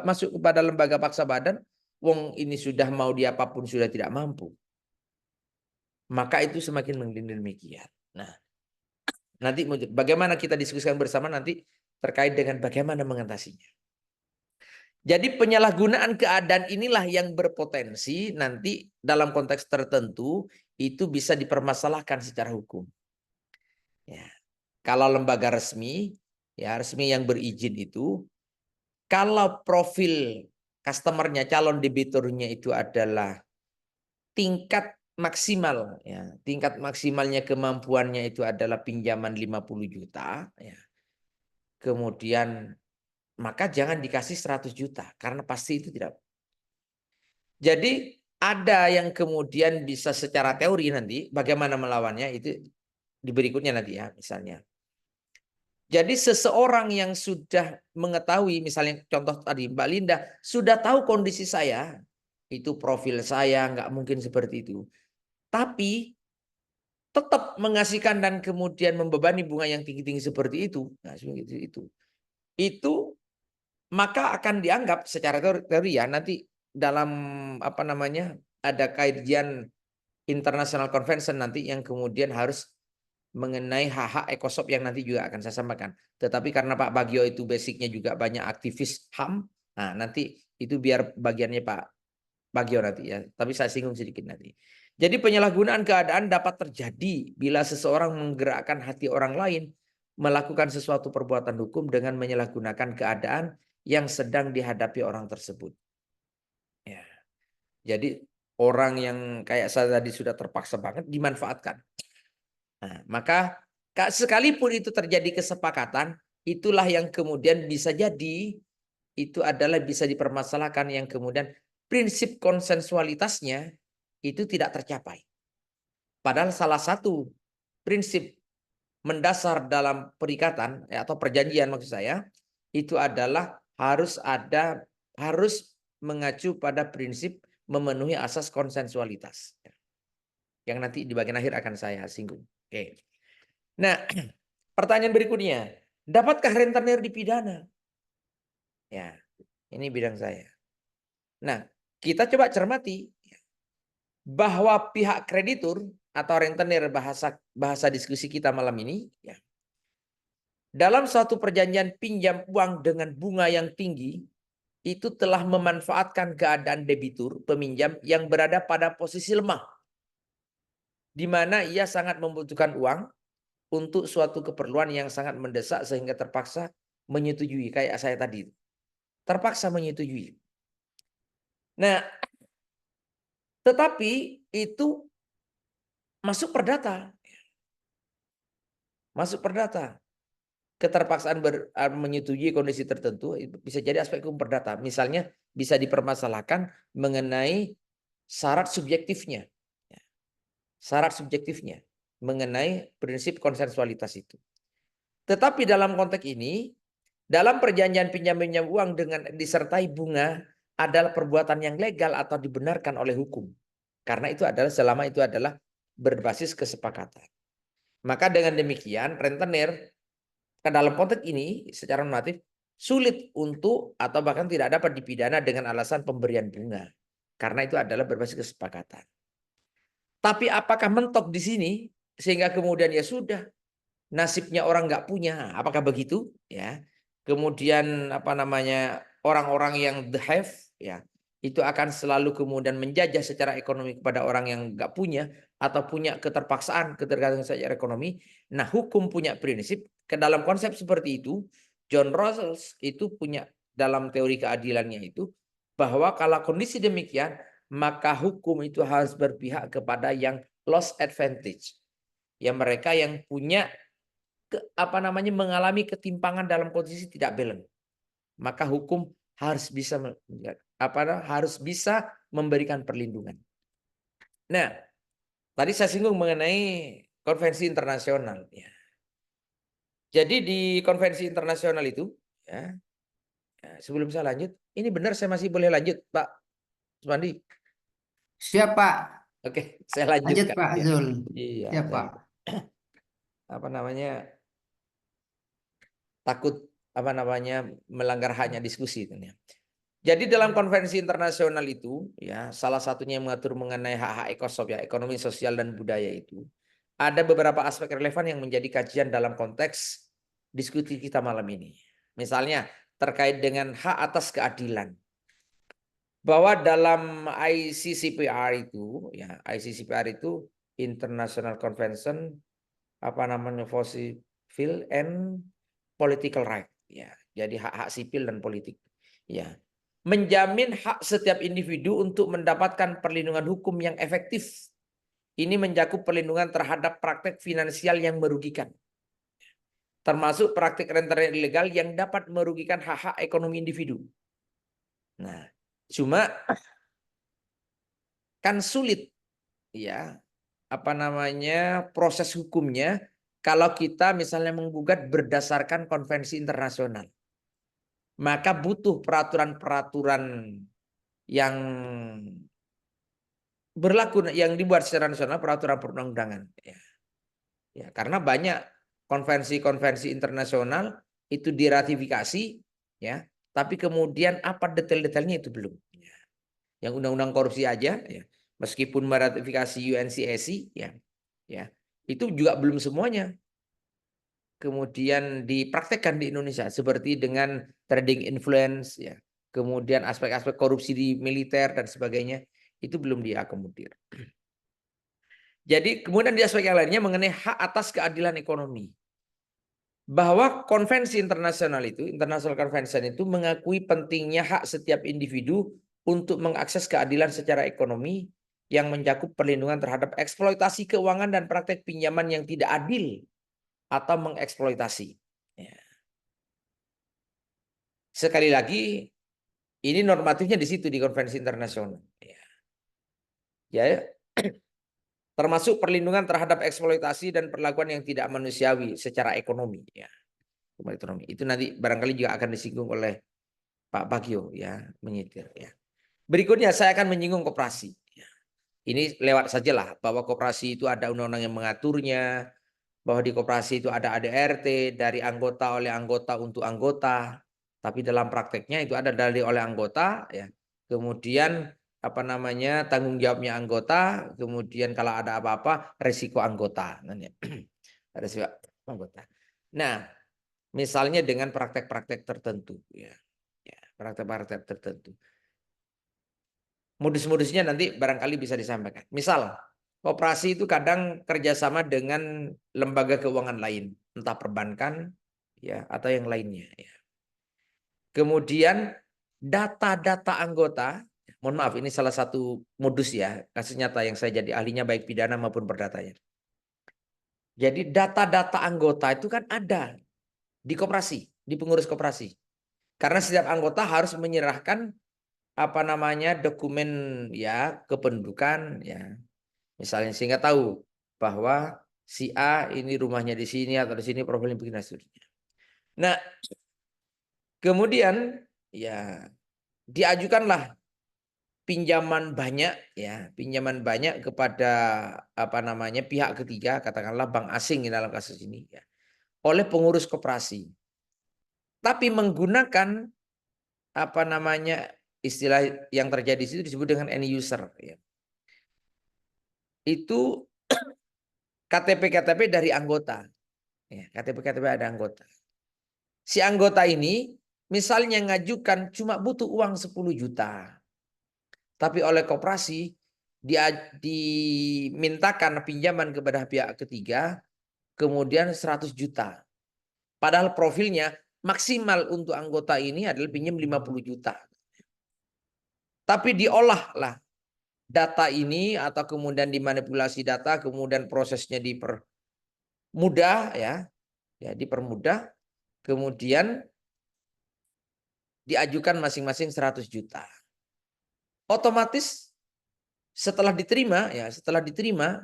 masuk kepada lembaga paksa badan, wong ini sudah mau diapapun sudah tidak mampu. Maka itu semakin menggelincir demikian. Nah, nanti bagaimana kita diskusikan bersama nanti terkait dengan bagaimana mengatasinya. Jadi penyalahgunaan keadaan inilah yang berpotensi nanti dalam konteks tertentu itu bisa dipermasalahkan secara hukum. Ya. Kalau lembaga resmi, ya resmi yang berizin itu, kalau profil customernya, calon debiturnya itu adalah tingkat maksimal, ya tingkat maksimalnya kemampuannya itu adalah pinjaman 50 juta, ya. Kemudian maka jangan dikasih 100 juta karena pasti itu tidak. Jadi ada yang kemudian bisa secara teori nanti bagaimana melawannya itu di berikutnya nanti ya misalnya. Jadi seseorang yang sudah mengetahui misalnya contoh tadi Mbak Linda sudah tahu kondisi saya itu profil saya nggak mungkin seperti itu. Tapi tetap mengasihkan dan kemudian membebani bunga yang tinggi-tinggi seperti itu. Nah, itu maka akan dianggap secara teori ya nanti dalam apa namanya ada kajian international convention nanti yang kemudian harus mengenai hak-hak ekosop yang nanti juga akan saya sampaikan. Tetapi karena Pak Bagio itu basicnya juga banyak aktivis HAM, nah nanti itu biar bagiannya Pak Bagio nanti ya. Tapi saya singgung sedikit nanti. Jadi penyalahgunaan keadaan dapat terjadi bila seseorang menggerakkan hati orang lain melakukan sesuatu perbuatan hukum dengan menyalahgunakan keadaan yang sedang dihadapi orang tersebut. Ya. Jadi orang yang kayak saya tadi sudah terpaksa banget dimanfaatkan. Nah, maka sekalipun itu terjadi kesepakatan, itulah yang kemudian bisa jadi itu adalah bisa dipermasalahkan yang kemudian prinsip konsensualitasnya itu tidak tercapai. Padahal salah satu prinsip mendasar dalam perikatan atau perjanjian maksud saya itu adalah harus mengacu pada prinsip memenuhi asas konsensualitas. Yang nanti di bagian akhir akan saya singgung. Oke. Nah, pertanyaan berikutnya, dapatkah rentenir dipidana? Ya, ini bidang saya. Nah, kita coba cermati bahwa pihak kreditur atau rentenir bahasa diskusi kita malam ini ya. Dalam suatu perjanjian pinjam uang dengan bunga yang tinggi itu telah memanfaatkan keadaan debitur peminjam yang berada pada posisi lemah. di mana ia sangat membutuhkan uang untuk suatu keperluan yang sangat mendesak sehingga terpaksa menyetujui, kayak saya tadi. Terpaksa menyetujui. Nah, tetapi itu masuk perdata. Masuk perdata. Keterpaksaan menyetujui kondisi tertentu bisa jadi aspek hukum perdata. Misalnya bisa dipermasalahkan mengenai syarat subjektifnya. Syarat subjektifnya mengenai prinsip konsensualitas itu. Tetapi dalam konteks ini, dalam perjanjian pinjam-pinjam uang dengan disertai bunga adalah perbuatan yang legal atau dibenarkan oleh hukum. Karena itu adalah selama itu adalah berbasis kesepakatan. Maka dengan demikian rentenir ke dalam konteks ini secara normatif sulit untuk atau bahkan tidak dapat dipidana dengan alasan pemberian bunga. Karena itu adalah berbasis kesepakatan. Tapi apakah mentok di sini sehingga kemudian ya sudah nasibnya orang nggak punya, apakah begitu? Ya, kemudian apa namanya orang-orang yang the have, ya itu akan selalu kemudian menjajah secara ekonomi kepada orang yang nggak punya atau punya ketergantungan secara ekonomi. Nah, hukum punya prinsip ke dalam konsep seperti itu. John Rawls itu punya dalam teori keadilannya itu bahwa kalau kondisi demikian maka hukum itu harus berpihak kepada yang lost advantage, ya mereka yang punya mengalami ketimpangan dalam kondisi tidak balance. Maka hukum harus bisa harus bisa memberikan perlindungan. Nah, tadi saya singgung mengenai konvensi internasional. Ya. Jadi di konvensi internasional itu, ya, sebelum saya lanjut, ini benar saya masih boleh lanjut, Pak Supandi? Siap, Pak. Oke, saya Lanjut, lanjutkan. Pak Ya. Zul. Iya, Siap, Pak. takut melanggar haknya diskusi. Jadi dalam konvensi internasional itu, ya salah satunya yang mengatur mengenai hak-hak ekonomi, sosial dan budaya itu, ada beberapa aspek relevan yang menjadi kajian dalam konteks diskusi kita malam ini. Misalnya terkait dengan hak atas keadilan. Bahwa dalam ICCPR itu, ya ICCPR itu International Convention for Civil and Political Right, ya. Jadi hak-hak sipil dan politik, ya. Menjamin hak setiap individu untuk mendapatkan perlindungan hukum yang efektif. Ini mencakup perlindungan terhadap praktek finansial yang merugikan. Termasuk praktik rentenir ilegal yang dapat merugikan hak-hak ekonomi individu. Nah, cuma kan sulit, ya, proses hukumnya kalau kita misalnya menggugat berdasarkan konvensi internasional. Maka butuh peraturan-peraturan yang berlaku, yang dibuat secara nasional, peraturan perundang-undangan. Ya, karena banyak konvensi-konvensi internasional itu diratifikasi, ya, tapi kemudian apa detail-detailnya itu belum. Ya. Yang undang-undang korupsi aja, ya, meskipun meratifikasi UNCSC, ya, itu juga belum semuanya kemudian dipraktekkan di Indonesia, seperti dengan trading influence, ya, kemudian aspek-aspek korupsi di militer dan sebagainya, itu belum diakomodir. Jadi kemudian di aspek yang lainnya mengenai hak atas keadilan ekonomi. Bahwa konvensi internasional itu, International Convention itu mengakui pentingnya hak setiap individu untuk mengakses keadilan secara ekonomi yang mencakup perlindungan terhadap eksploitasi keuangan dan praktek pinjaman yang tidak adil atau mengeksploitasi. Ya. Sekali lagi, ini normatifnya di situ di konvensi internasional. Ya, termasuk perlindungan terhadap eksploitasi dan perlakuan yang tidak manusiawi secara ekonomi. Ya, ekonomi. Itu nanti barangkali juga akan disinggung oleh Pak Bagio, ya, menyitir. Ya. Berikutnya saya akan menyinggung koperasi. Ya. Ini lewat sajalah bahwa koperasi itu ada undang-undang yang mengaturnya, bahwa di koperasi itu ada ADRT dari anggota oleh anggota untuk anggota, tapi dalam prakteknya itu ada dari oleh anggota, ya. Kemudian tanggung jawabnya anggota, kemudian kalau ada apa-apa resiko anggota, resiko anggota. Nah, misalnya dengan praktek-praktek tertentu, ya, praktek-praktek tertentu. Modus-modusnya nanti barangkali bisa disampaikan. Misal Koperasi itu kadang kerjasama dengan lembaga keuangan lain, entah perbankan ya atau yang lainnya. Ya. Kemudian data-data anggota, mohon maaf ini salah satu modus ya, kasus nyata yang saya jadi ahlinya baik pidana maupun perdatanya. Jadi data-data anggota itu kan ada di koperasi, di pengurus koperasi. Karena setiap anggota harus menyerahkan apa namanya dokumen ya kependudukan ya. Misalnya sehingga tahu bahwa si A ini rumahnya di sini atau di sini profilnya begini dan seterusnya. Nah, kemudian ya diajukanlah pinjaman banyak ya, pinjaman banyak kepada apa namanya pihak ketiga, katakanlah bank asing dalam kasus ini ya, oleh pengurus koperasi. Tapi menggunakan apa namanya istilah yang terjadi di situ disebut dengan end user ya. Itu KTP-KTP dari anggota. Ya, KTP-KTP ada anggota. Si anggota ini misalnya ngajukan cuma butuh uang 10 juta. Tapi oleh koperasi dia dimintakan pinjaman kepada pihak ketiga kemudian 100 juta. Padahal profilnya maksimal untuk anggota ini adalah pinjam 50 juta. Tapi diolahlah data ini atau kemudian dimanipulasi data, kemudian prosesnya dipermudah ya, dipermudah, kemudian diajukan masing-masing 100 juta. Otomatis setelah diterima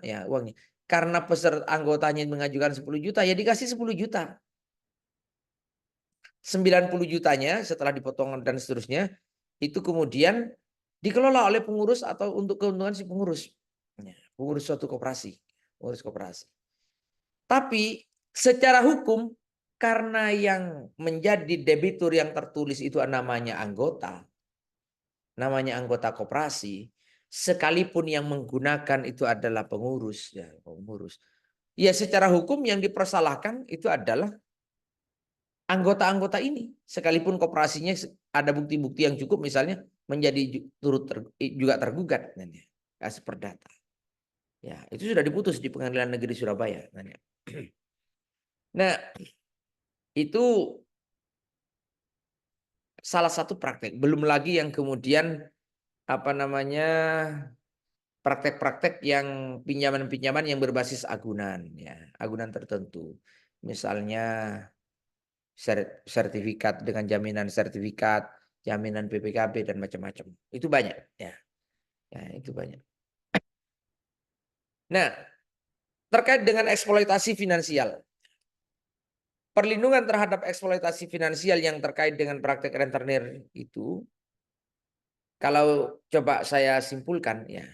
ya uangnya. Karena peserta anggotanya mengajukan 10 juta ya dikasih 10 juta. 90 jutanya setelah dipotong dan seterusnya itu kemudian dikelola oleh pengurus atau untuk keuntungan si pengurus. Pengurus suatu koperasi, pengurus koperasi. Tapi secara hukum karena yang menjadi debitur yang tertulis itu namanya anggota koperasi, sekalipun yang menggunakan itu adalah pengurus ya, pengurus. Ya secara hukum yang dipersalahkan itu adalah anggota-anggota ini, sekalipun koperasinya ada bukti-bukti yang cukup misalnya menjadi juga tergugat kasus perdata. Ya, itu sudah diputus di Pengadilan Negeri Surabaya. Nah, itu salah satu praktek. Belum lagi yang kemudian apa namanya praktek-praktek yang pinjaman-pinjaman yang berbasis agunan ya, agunan tertentu. Misalnya sertifikat dengan jaminan sertifikat, jaminan PPKB dan macam-macam. Itu banyak ya. Ya, itu banyak. Nah, terkait dengan eksploitasi finansial. Perlindungan terhadap eksploitasi finansial yang terkait dengan praktek rentenir itu, kalau coba saya simpulkan ya,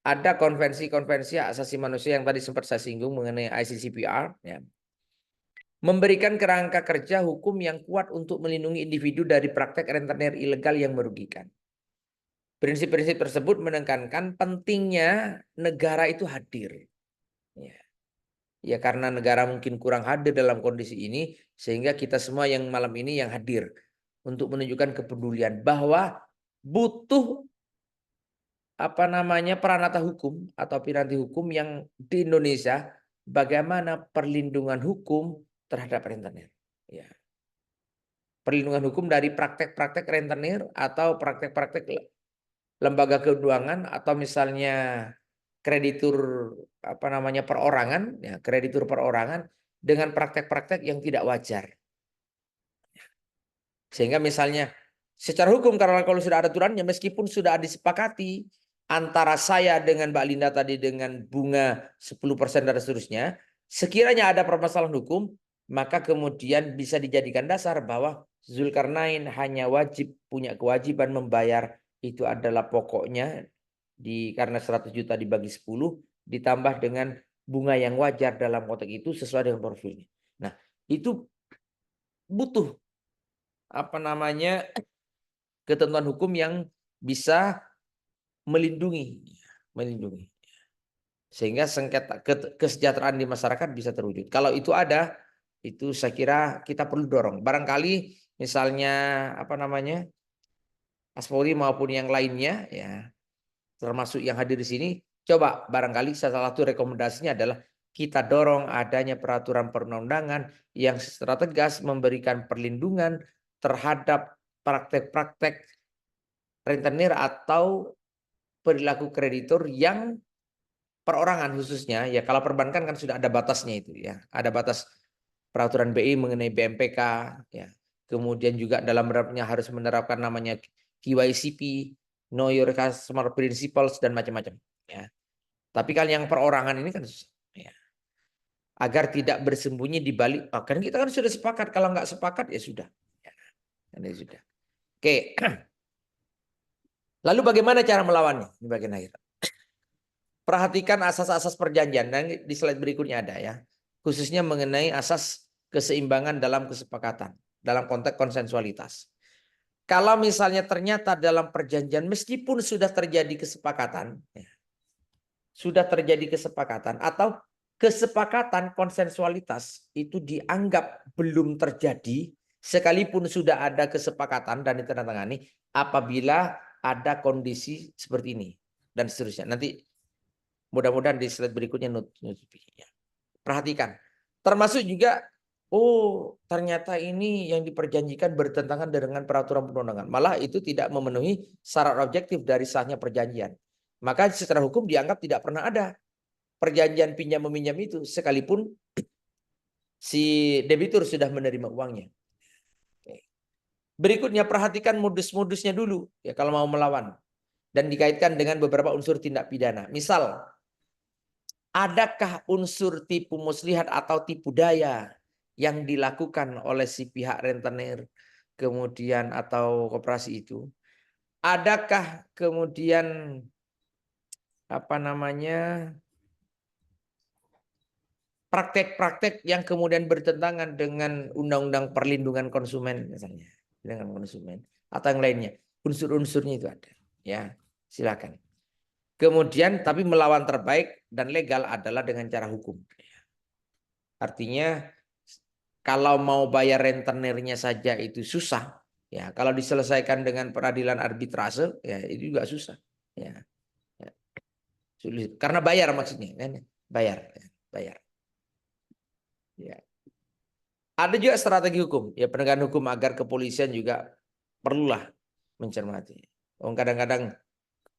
ada konvensi-konvensi hak asasi manusia yang tadi sempat saya singgung mengenai ICCPR, ya, memberikan kerangka kerja hukum yang kuat untuk melindungi individu dari praktek rentenir ilegal yang merugikan. Prinsip-prinsip tersebut menekankan pentingnya negara itu hadir. Ya karena negara mungkin kurang hadir dalam kondisi ini, sehingga kita semua yang malam ini yang hadir untuk menunjukkan kepedulian bahwa butuh apa namanya peranata hukum atau piranti hukum yang di Indonesia, bagaimana perlindungan hukum terhadap rentenir. Ya. Perlindungan hukum dari praktek-praktek rentenir atau praktek-praktek lembaga keuangan atau misalnya kreditur apa namanya perorangan, ya, kreditur perorangan dengan praktek-praktek yang tidak wajar. Sehingga misalnya secara hukum karena kalau sudah ada aturannya meskipun sudah disepakati antara saya dengan Mbak Linda tadi dengan bunga 10% dan seterusnya, sekiranya ada permasalahan hukum, maka kemudian bisa dijadikan dasar bahwa Zulkarnain hanya wajib punya kewajiban membayar itu adalah pokoknya karena 100 juta dibagi 10 ditambah dengan bunga yang wajar dalam konteks itu sesuai dengan profilnya. Nah, itu butuh apa namanya ketentuan hukum yang bisa melindungi sehingga sengketa kesejahteraan di masyarakat bisa terwujud. Kalau itu ada, itu saya kira kita perlu dorong. Barangkali misalnya apa namanya Mas Polri maupun yang lainnya ya termasuk yang hadir di sini Coba barangkali salah satu rekomendasinya adalah kita dorong adanya peraturan perundang-undangan yang secara tegas memberikan perlindungan terhadap praktek-praktek rentenir atau perilaku kreditur yang perorangan khususnya. Ya kalau perbankan kan sudah ada batasnya itu ya. Ada batas peraturan BI mengenai BMPK ya. Kemudian juga dalam beratnya harus menerapkan namanya KYCP, Know Your Customer Principles dan macam-macam ya. Tapi kalau yang perorangan ini kan susah ya. Agar tidak bersembunyi di balik, kan kita kan sudah sepakat, kalau nggak sepakat ya sudah. Ya, ya sudah. Oke. Lalu bagaimana cara melawannya? Di bagian akhir. Perhatikan asas-asas perjanjian. Dan di slide berikutnya ada ya. Khususnya mengenai asas keseimbangan dalam kesepakatan. Dalam konteks konsensualitas. Kalau misalnya ternyata dalam perjanjian meskipun sudah terjadi kesepakatan. Ya, sudah terjadi kesepakatan atau kesepakatan konsensualitas itu dianggap belum terjadi sekalipun sudah ada kesepakatan dan ditandatangani apabila ada kondisi seperti ini dan seterusnya. Nanti mudah-mudahan di slide berikutnya nutupinya. Perhatikan. Termasuk juga ternyata ini yang diperjanjikan bertentangan dengan peraturan perundangan. Malah itu tidak memenuhi syarat objektif dari sahnya perjanjian. Maka secara hukum dianggap tidak pernah ada perjanjian pinjam meminjam itu sekalipun si debitur sudah menerima uangnya. Oke. Berikutnya perhatikan modus-modusnya dulu ya kalau mau melawan dan dikaitkan dengan beberapa unsur tindak pidana. Misal adakah unsur tipu muslihat atau tipu daya yang dilakukan oleh si pihak rentenir kemudian atau koperasi itu? Adakah kemudian praktek-praktek yang kemudian bertentangan dengan undang-undang perlindungan konsumen misalnya dengan konsumen atau yang lainnya, unsur-unsurnya itu ada ya, silakan. Kemudian tapi melawan terbaik dan legal adalah dengan cara hukum. Artinya kalau mau bayar rentenirnya saja itu susah ya, kalau diselesaikan dengan peradilan arbitrase ya itu juga susah ya. Sulit karena bayar maksudnya kan, bayar. Ya. Ada juga strategi hukum ya, penegakan hukum agar kepolisian juga perlulah mencermati. Kadang-kadang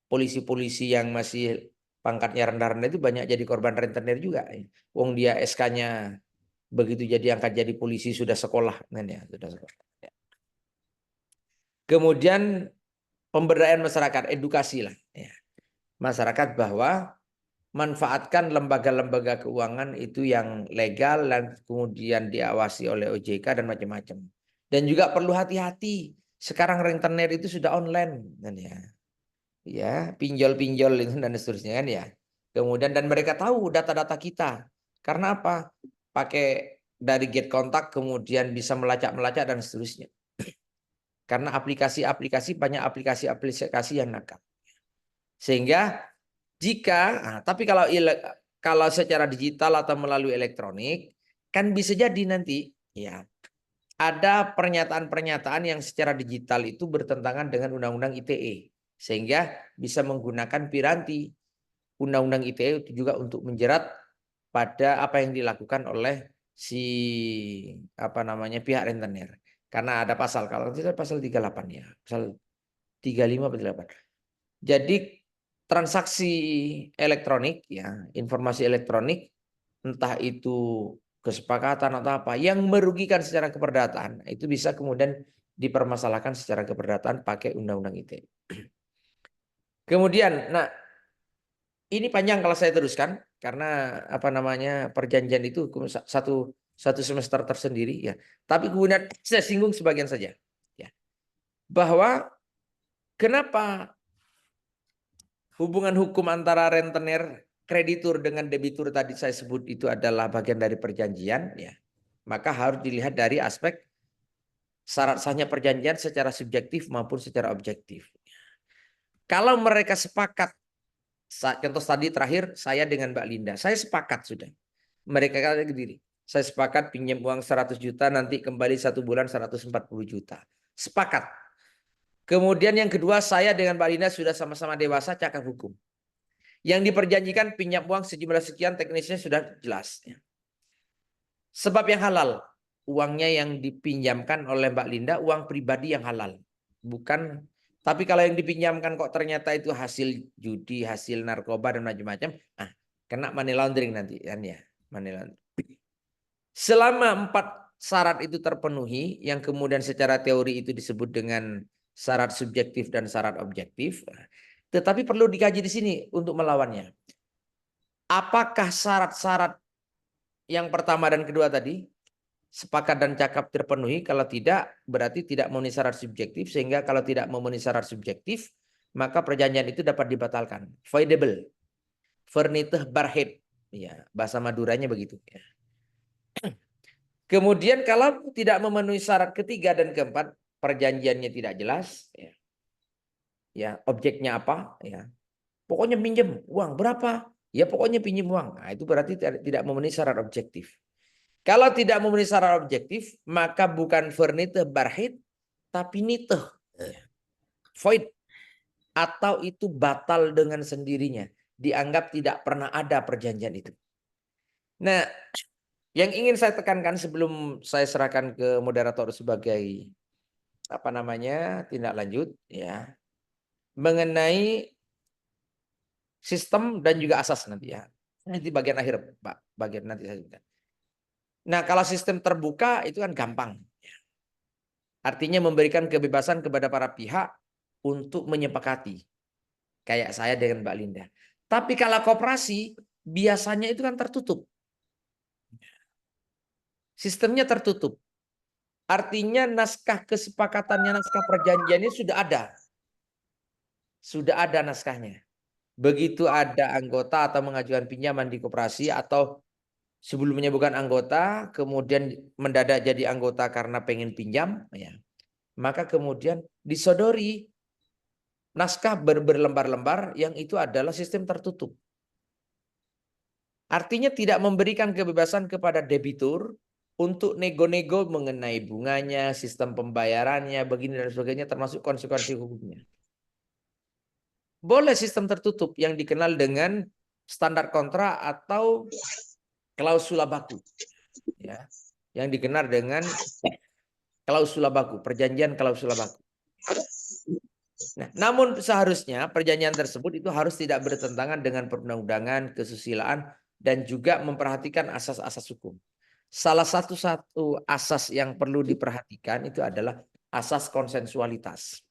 polisi-polisi yang masih pangkatnya rendah-rendah itu banyak jadi korban rentenir juga. Dia SK-nya begitu jadi angkat jadi polisi sudah sekolah kan ya, sudah sekolah. Ya. Kemudian pemberdayaan masyarakat, edukasi lah ya. Masyarakat bahwa manfaatkan lembaga-lembaga keuangan itu yang legal dan kemudian diawasi oleh OJK dan macam-macam. Dan juga perlu hati-hati. Sekarang rentenir itu sudah online kan ya. Ya, pinjol-pinjol itu dan seterusnya kan ya. Kemudian dan mereka tahu data-data kita. Karena apa? Pakai dari get kontak kemudian bisa melacak-melacak dan seterusnya. Karena aplikasi-aplikasi banyak aplikasi-aplikasi yang nakal. Sehingga tapi kalau secara digital atau melalui elektronik kan bisa jadi nanti ya ada pernyataan-pernyataan yang secara digital itu bertentangan dengan undang-undang ITE sehingga bisa menggunakan piranti undang-undang ITE itu juga untuk menjerat pada apa yang dilakukan oleh si pihak rentenir karena ada pasal kalau tidak pasal 38 ya pasal 35 atau 38. Jadi transaksi elektronik ya, informasi elektronik entah itu kesepakatan atau apa yang merugikan secara keperdataan itu bisa kemudian dipermasalahkan secara keperdataan pakai undang-undang ITE. Kemudian ini panjang kalau saya teruskan karena perjanjian itu satu semester tersendiri ya. Tapi kemudian saya singgung sebagian saja ya. Bahwa kenapa hubungan hukum antara rentenir kreditur dengan debitur tadi saya sebut itu adalah bagian dari perjanjian ya. Maka harus dilihat dari aspek syarat sahnya perjanjian secara subjektif maupun secara objektif. Kalau mereka sepakat, contoh tadi terakhir saya dengan Mbak Linda, saya sepakat sudah. Mereka kata sendiri, saya sepakat pinjam uang 100 juta nanti kembali 1 bulan 140 juta. Sepakat. Kemudian yang kedua saya dengan Mbak Linda sudah sama-sama dewasa cakap hukum. Yang diperjanjikan pinjam uang sejumlah sekian, teknisnya sudah jelas. Sebab yang halal, uangnya yang dipinjamkan oleh Mbak Linda uang pribadi yang halal, bukan. Tapi kalau yang dipinjamkan kok ternyata itu hasil judi, hasil narkoba dan macam-macam, kena money laundering nanti kan ya, money laundering. Selama 4 syarat itu terpenuhi, yang kemudian secara teori itu disebut dengan syarat subjektif dan syarat objektif, tetapi perlu dikaji di sini untuk melawannya. Apakah syarat-syarat yang pertama dan kedua tadi sepakat dan cakap terpenuhi? Kalau tidak, berarti tidak memenuhi syarat subjektif, sehingga kalau tidak memenuhi syarat subjektif, maka perjanjian itu dapat dibatalkan. Voidable. Vernitih barhead. Ya, bahasa Maduranya begitu ya. Kemudian kalau tidak memenuhi syarat ketiga dan keempat, perjanjiannya tidak jelas, ya. Ya, objeknya apa, ya. Pokoknya pinjam uang berapa? Ya pokoknya pinjam uang. Nah, itu berarti tidak memenuhi syarat objektif. Kalau tidak memenuhi syarat objektif, maka bukan vernitih barhead, tapi nitih, void, atau itu batal dengan sendirinya. Dianggap tidak pernah ada perjanjian itu. Nah, yang ingin saya tekankan sebelum saya serahkan ke moderator sebagai tindak lanjut, ya, mengenai sistem dan juga asas nanti ya. Nanti bagian akhir, Pak, bagian nanti saya sebutkan. Nah, kalau sistem terbuka itu kan gampang. Artinya memberikan kebebasan kepada para pihak untuk menyepakati. Kayak saya dengan Mbak Linda. Tapi kalau koperasi, biasanya itu kan tertutup. Sistemnya tertutup. Artinya naskah kesepakatannya, naskah perjanjiannya sudah ada. Sudah ada naskahnya. Begitu ada anggota atau mengajukan pinjaman di koperasi, atau sebelumnya bukan anggota, kemudian mendadak jadi anggota karena pengen pinjam, ya, maka kemudian disodori naskah berlembar-lembar yang itu adalah sistem tertutup. Artinya tidak memberikan kebebasan kepada debitur untuk nego-nego mengenai bunganya, sistem pembayarannya, begini dan sebagainya, termasuk konsekuensi hukumnya. Boleh sistem tertutup yang dikenal dengan standar kontrak atau klausula baku, ya, yang dikenal dengan klausula baku, perjanjian klausula baku. Nah, namun seharusnya perjanjian tersebut itu harus tidak bertentangan dengan perundang-undangan, kesusilaan, dan juga memperhatikan asas-asas hukum. Salah satu asas yang perlu diperhatikan itu adalah asas konsensualitas.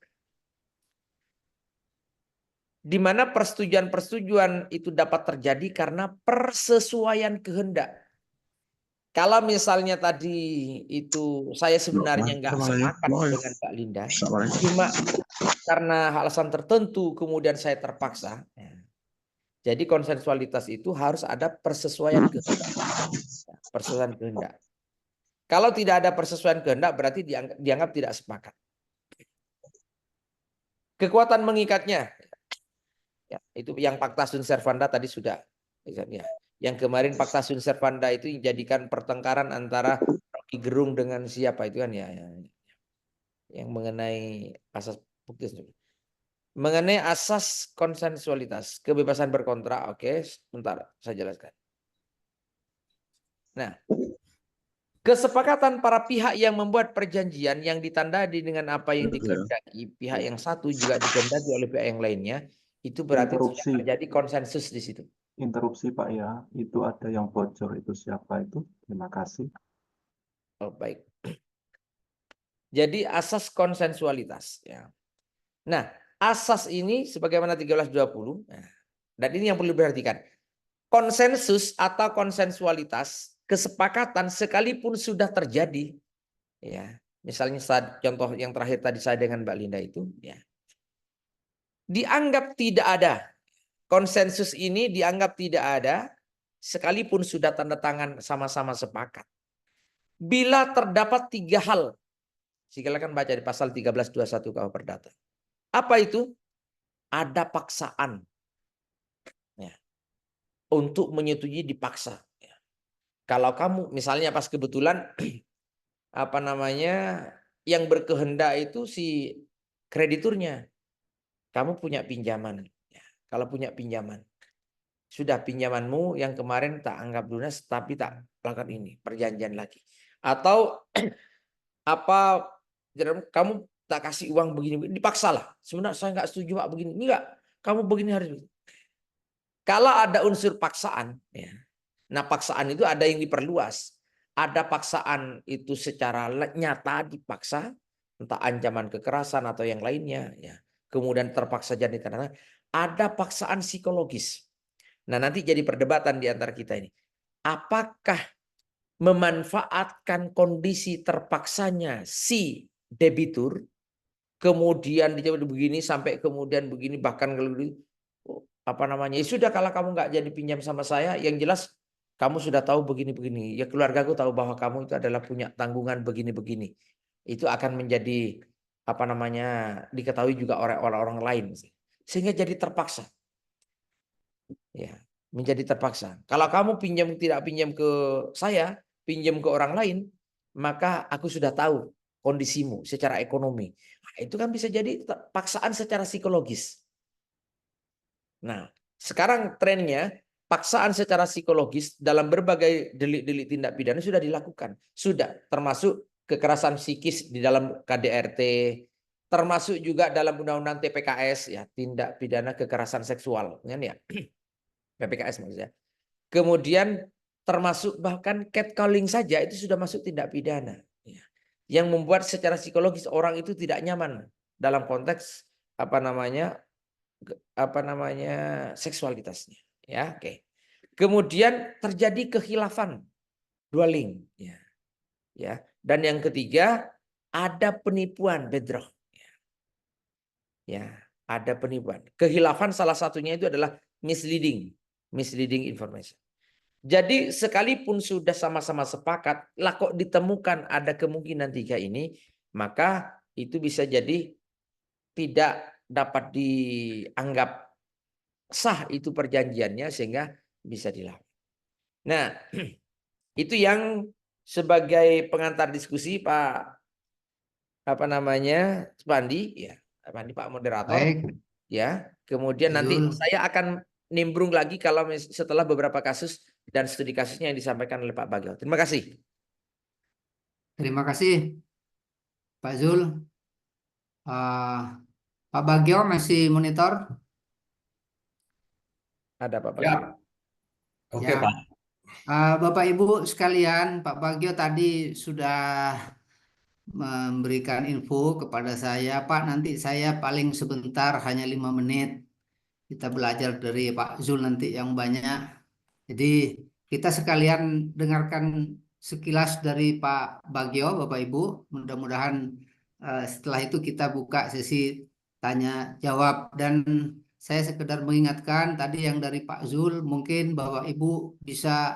Di mana persetujuan-persetujuan itu dapat terjadi karena persesuaian kehendak. Kalau misalnya tadi itu saya sebenarnya nggak sepakat dengan Mbak Linda, cuma karena alasan tertentu kemudian saya terpaksa. Jadi konsensualitas itu harus ada persesuaian kehendak. Persesuaian kehendak. Kalau tidak ada persesuaian kehendak berarti dianggap tidak sepakat. Kekuatan mengikatnya, ya, itu yang Pacta Sunt Servanda tadi sudah. Ya. Yang kemarin Pacta Sunt Servanda itu dijadikan pertengkaran antara Rocky Gerung dengan siapa itu kan ya. Yang mengenai asas bukti. Mengenai asas konsensualitas, kebebasan berkontrak, oke, sebentar saya jelaskan. Nah, kesepakatan para pihak yang membuat perjanjian yang ditandai dengan apa yang dikehendaki pihak yang satu juga dikehendaki oleh pihak yang lainnya, itu berarti sudah terjadi konsensus di situ. Interupsi Pak ya, itu ada yang bocor, itu siapa itu? Terima kasih. Oh, baik. Jadi asas konsensualitas, ya. Nah, asas ini sebagaimana 1320. Nah, dan ini yang perlu diperhatikan. Konsensus atau konsensualitas, kesepakatan sekalipun sudah terjadi, ya. Misalnya contoh yang terakhir tadi saya dengan Mbak Linda itu, ya. Dianggap tidak ada. Konsensus ini dianggap tidak ada sekalipun sudah tanda tangan sama-sama sepakat. Bila terdapat 3 hal. Silakan baca di pasal 1321 KUH Perdata. Apa itu? Ada paksaan. Ya. Untuk menyetujui dipaksa. Ya. Kalau kamu misalnya pas kebetulan yang berkehendak itu si krediturnya. Kamu punya pinjaman. Ya. Kalau punya pinjaman. Sudah pinjamanmu yang kemarin tak anggap lunas tapi tak lakukan ini, perjanjian lagi. Atau apa kamu tak kasih uang begini, dipaksa lah. Sebenarnya saya nggak setuju Pak begini. Enggak, kamu begini harus. Kalau ada unsur paksaan, ya. Nah, paksaan itu ada yang diperluas. Ada paksaan itu secara nyata dipaksa, entah ancaman kekerasan atau yang lainnya, ya. Kemudian terpaksa jadi tanah. Ada paksaan psikologis. Nah, nanti jadi perdebatan di antara kita ini. Apakah memanfaatkan kondisi terpaksanya si debitur, kemudian dijawab begini sampai kemudian begini, bahkan kalau apa namanya, ya sudah kalau kamu nggak jadi pinjam sama saya, yang jelas kamu sudah tahu begini-begini. Ya keluargaku tahu bahwa kamu itu adalah punya tanggungan begini-begini. Itu akan menjadi apa namanya diketahui juga oleh orang-orang lain, sehingga jadi terpaksa. Ya, menjadi terpaksa. Kalau kamu tidak pinjam ke saya, pinjam ke orang lain, maka aku sudah tahu kondisimu secara ekonomi. Nah, itu kan bisa jadi paksaan secara psikologis. Nah, sekarang trennya paksaan secara psikologis dalam berbagai delik-delik tindak pidana sudah dilakukan. Sudah, termasuk kekerasan psikis di dalam KDRT, termasuk juga dalam Undang-Undang TPKS, ya, tindak pidana kekerasan seksual, kan ya. PPKS maksudnya. Kemudian termasuk bahkan catcalling saja itu sudah masuk tindak pidana. Yang membuat secara psikologis orang itu tidak nyaman dalam konteks apa namanya seksualitasnya. Ya, oke. Kemudian terjadi kehilafan, dwelling. Ya. Dan yang ketiga ada penipuan, bedroh. Ya, ada penipuan. Kehilafan salah satunya itu adalah misleading information. Jadi sekalipun sudah sama-sama sepakat, lah kok ditemukan ada kemungkinan tiga ini, maka itu bisa jadi tidak dapat dianggap sah itu perjanjiannya sehingga bisa dilakukan. Nah, itu yang sebagai pengantar diskusi Pak Spandi, ya, Pak moderator. Baik. Ya, kemudian nanti Zul. saya akan nimbrung lagi kalau setelah beberapa kasus dan studi kasusnya yang disampaikan oleh Pak Bagio. Terima kasih. Terima kasih Pak Zul. Pak Bagio masih monitor? Ada Pak Ya, Bagio. oke Ya. Pak. Bapak Ibu sekalian, Pak Bagio tadi sudah memberikan info kepada saya, Pak, nanti saya paling sebentar, hanya 5 menit. Kita belajar dari Pak Zul nanti yang banyak. Jadi kita sekalian dengarkan sekilas dari Pak Bagio, Bapak Ibu. Mudah-mudahan setelah itu kita buka sesi tanya jawab. Dan saya sekedar mengingatkan tadi yang dari Pak Zul, mungkin Bapak Ibu bisa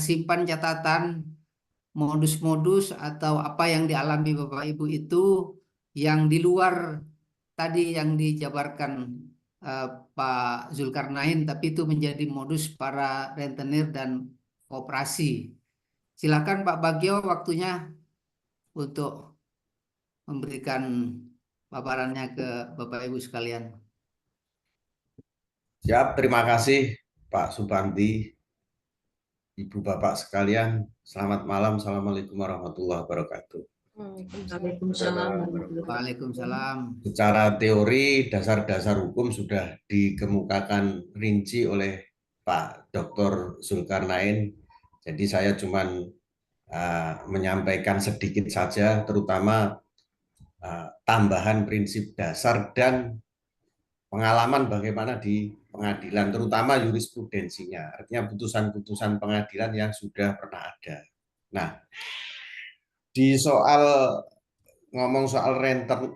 simpan catatan modus-modus atau apa yang dialami Bapak Ibu itu yang di luar tadi yang dijabarkan Pak Zulkarnain, tapi itu menjadi modus para rentenir dan koperasi. Silakan Pak Bagio, waktunya untuk memberikan paparannya ke Bapak Ibu sekalian. Siap, terima kasih Pak Supandi, Ibu Bapak sekalian. Selamat malam, Assalamualaikum warahmatullahi wabarakatuh. Waalaikumsalam. Waalaikumsalam. Secara teori, dasar-dasar hukum sudah dikemukakan rinci oleh Pak Dr. Zulkarnain. Jadi saya cuman menyampaikan sedikit saja, terutama tambahan prinsip dasar dan pengalaman bagaimana di pengadilan, terutama jurisprudensinya, artinya putusan-putusan pengadilan yang sudah pernah ada. Nah, di ngomong soal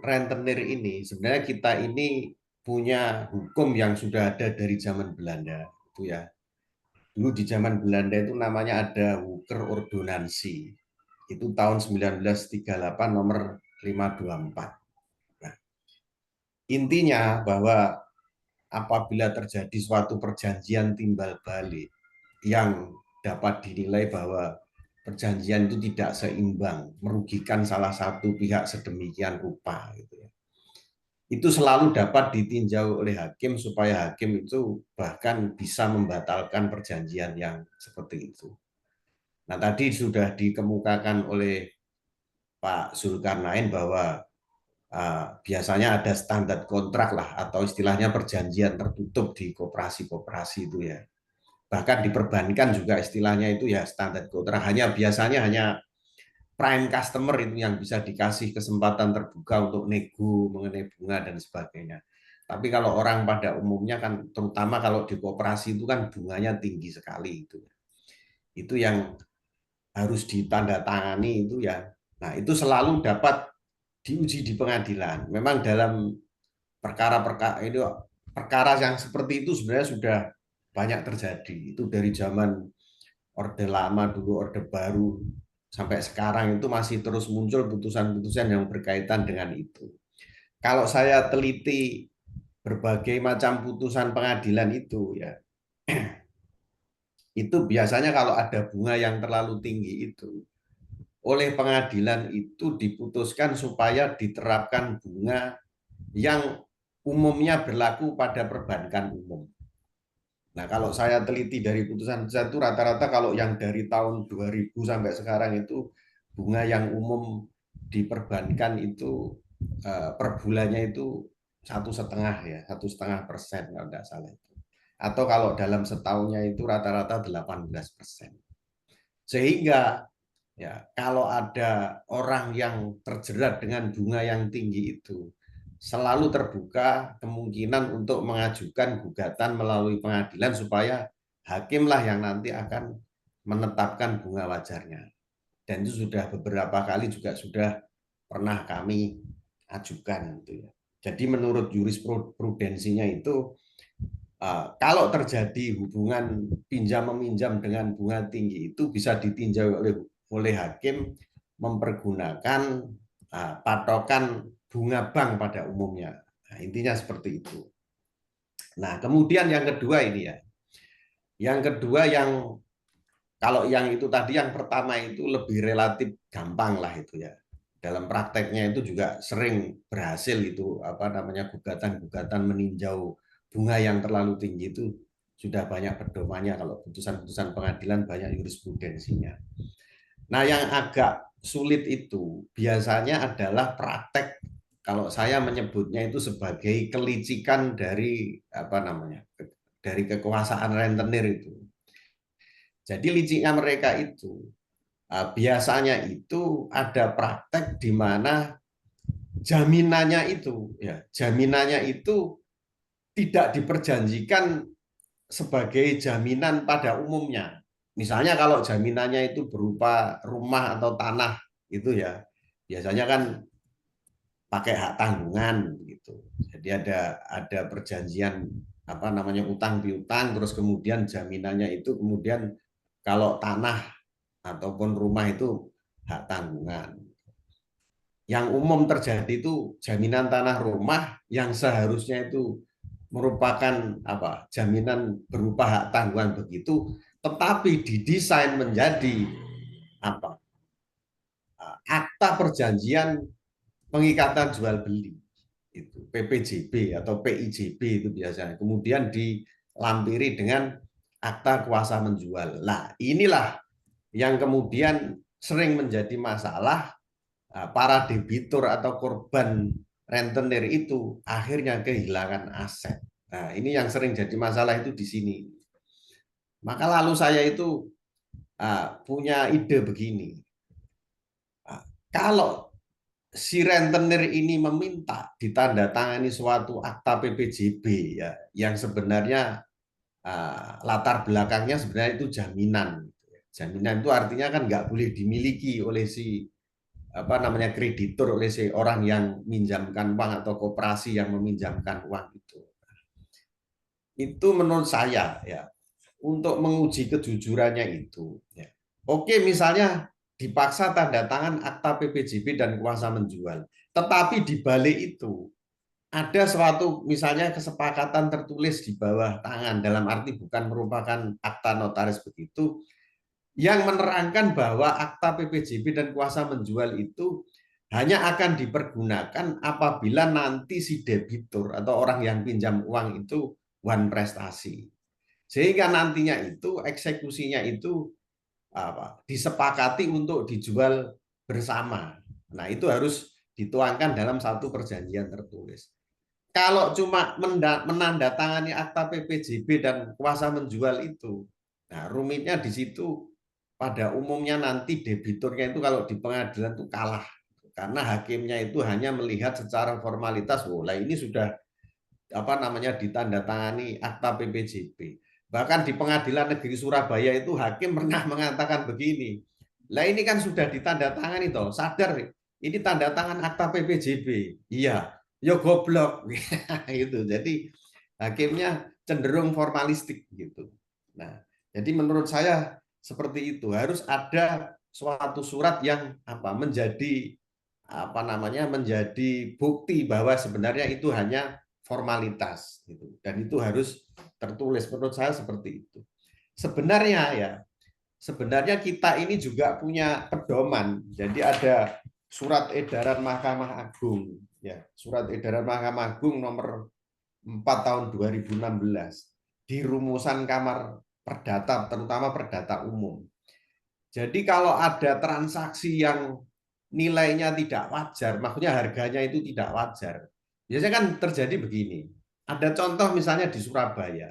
rentenir ini, sebenarnya kita ini punya hukum yang sudah ada dari zaman Belanda, itu ya. Dulu di zaman Belanda itu namanya ada Hooker Ordonansi. Itu tahun 1938 nomor 524. Nah, intinya bahwa apabila terjadi suatu perjanjian timbal balik yang dapat dinilai bahwa perjanjian itu tidak seimbang, merugikan salah satu pihak sedemikian rupa gitu ya. itu selalu dapat ditinjau oleh hakim supaya hakim itu bahkan bisa membatalkan perjanjian yang seperti itu. Nah, tadi sudah dikemukakan oleh Pak Zulkarnain bahwa biasanya ada standar kontrak lah atau istilahnya perjanjian tertutup di koperasi-koperasi itu ya. Bahkan diperbankan juga istilahnya itu ya standar kontrak. Biasanya hanya prime customer itu yang bisa dikasih kesempatan terbuka untuk nego mengenai bunga dan sebagainya. Tapi kalau orang pada umumnya kan, terutama kalau di koperasi itu kan bunganya tinggi sekali itu. Itu yang harus ditandatangani itu ya. Nah, itu selalu dapat diuji di pengadilan. Memang dalam perkara yang seperti itu sebenarnya sudah banyak terjadi. Itu dari zaman Orde Lama dulu, Orde Baru, sampai sekarang itu masih terus muncul putusan-putusan yang berkaitan dengan itu. Kalau saya teliti berbagai macam putusan pengadilan itu ya, itu biasanya kalau ada bunga yang terlalu tinggi itu, oleh pengadilan itu diputuskan supaya diterapkan bunga yang umumnya berlaku pada perbankan umum. Nah, kalau saya teliti dari putusan-putusan itu rata-rata kalau yang dari tahun 2000 sampai sekarang itu bunga yang umum diperbankan itu per bulannya itu 1,5% kalau tidak salah itu. Atau kalau dalam setahunnya itu rata-rata 18%. Sehingga ya kalau ada orang yang terjerat dengan bunga yang tinggi itu, selalu terbuka kemungkinan untuk mengajukan gugatan melalui pengadilan supaya hakimlah yang nanti akan menetapkan bunga wajarnya. Dan itu sudah beberapa kali juga sudah pernah kami ajukan gitu ya. Jadi menurut jurisprudensinya itu kalau terjadi hubungan pinjam meminjam dengan bunga tinggi itu bisa ditinjau oleh hakim mempergunakan patokan bunga bank pada umumnya. Nah, intinya seperti itu. Nah, kemudian yang kedua ini ya. Yang kedua yang kalau yang itu tadi yang pertama itu lebih relatif gampang lah itu ya. Dalam prakteknya itu juga sering berhasil itu gugatan-gugatan meninjau bunga yang terlalu tinggi itu sudah banyak pedomannya kalau putusan-putusan pengadilan banyak jurisprudensinya. Nah, yang agak sulit itu biasanya adalah praktek kalau saya menyebutnya itu sebagai kelicikan dari dari kekuasaan rentenir itu. Jadi liciknya mereka itu biasanya itu ada praktek di mana jaminannya itu tidak diperjanjikan sebagai jaminan pada umumnya. Misalnya kalau jaminannya itu berupa rumah atau tanah itu ya, biasanya kan pakai hak tanggungan gitu. Jadi ada perjanjian utang piutang, terus kemudian jaminannya itu kemudian kalau tanah ataupun rumah itu hak tanggungan. Yang umum terjadi itu jaminan tanah rumah yang seharusnya itu merupakan jaminan berupa hak tanggungan begitu, tetapi didesain menjadi akta perjanjian pengikatan jual beli itu PPJB atau PIJB itu biasanya, kemudian dilampiri dengan akta kuasa menjual. Nah, inilah yang kemudian sering menjadi masalah. Para debitur atau korban rentenir itu akhirnya kehilangan aset. Nah, ini yang sering jadi masalah itu di sini. Maka lalu saya itu punya ide begini. Kalau si rentenir ini meminta ditandatangani suatu akta PPJB ya, yang sebenarnya latar belakangnya sebenarnya itu jaminan. Jaminan itu artinya kan nggak boleh dimiliki oleh si kreditur, oleh si orang yang minjamkan uang atau koperasi yang meminjamkan uang itu. Itu menurut saya ya, untuk menguji kejujurannya itu ya. Oke, misalnya dipaksa tanda tangan akta PPJB dan kuasa menjual, tetapi di balik itu ada suatu misalnya kesepakatan tertulis di bawah tangan, dalam arti bukan merupakan akta notaris begitu, yang menerangkan bahwa akta PPJB dan kuasa menjual itu hanya akan dipergunakan apabila nanti si debitur atau orang yang pinjam uang itu one prestasi. Sehingga nantinya itu eksekusinya itu disepakati untuk dijual bersama. Nah, itu harus dituangkan dalam satu perjanjian tertulis. Kalau cuma menandatangani akta PPJB dan kuasa menjual itu, nah rumitnya di situ pada umumnya nanti debiturnya itu kalau di pengadilan itu kalah. Karena hakimnya itu hanya melihat secara formalitas, oh lah ini sudah ditandatangani akta PPJB. Bahkan di Pengadilan Negeri Surabaya itu hakim pernah mengatakan begini, lah ini kan sudah ditandatangani toh, sadar ini tanda tangan akta PPJB. Iya, ya goblok. Itu. Jadi hakimnya cenderung formalistik gitu. Nah, jadi menurut saya seperti itu, harus ada suatu surat yang menjadi menjadi bukti bahwa sebenarnya itu hanya formalitas gitu. Dan itu harus tertulis, menurut saya seperti itu. Sebenarnya kita ini juga punya pedoman. Jadi ada surat edaran Mahkamah Agung ya, surat edaran Mahkamah Agung nomor 4 tahun 2016 di rumusan Kamar Perdata, terutama Perdata Umum. Jadi kalau ada transaksi yang nilainya tidak wajar, maksudnya harganya itu tidak wajar. Biasanya kan terjadi begini. Ada contoh misalnya di Surabaya.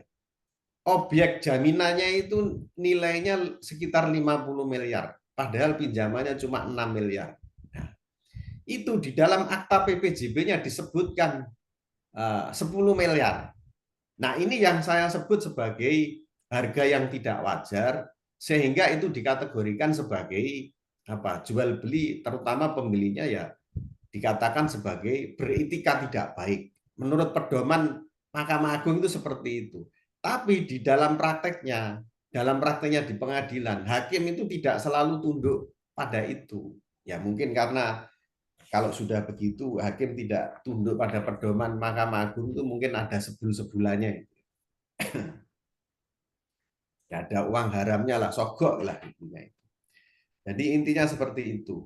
Objek jaminannya itu nilainya sekitar 50 miliar, padahal pinjamannya cuma 6 miliar. Nah, itu di dalam akta PPJB-nya disebutkan 10 miliar. Nah, ini yang saya sebut sebagai harga yang tidak wajar, sehingga itu dikategorikan sebagai jual beli, terutama pembelinya ya dikatakan sebagai beretika tidak baik. Menurut pedoman Mahkamah Agung itu seperti itu. Tapi di dalam prakteknya di pengadilan, hakim itu tidak selalu tunduk pada itu. Ya mungkin karena kalau sudah begitu hakim tidak tunduk pada pedoman Mahkamah Agung itu mungkin ada sebul-sebulannya. Ya ada uang haramnya lah, sogok lah intinya. Jadi intinya seperti itu.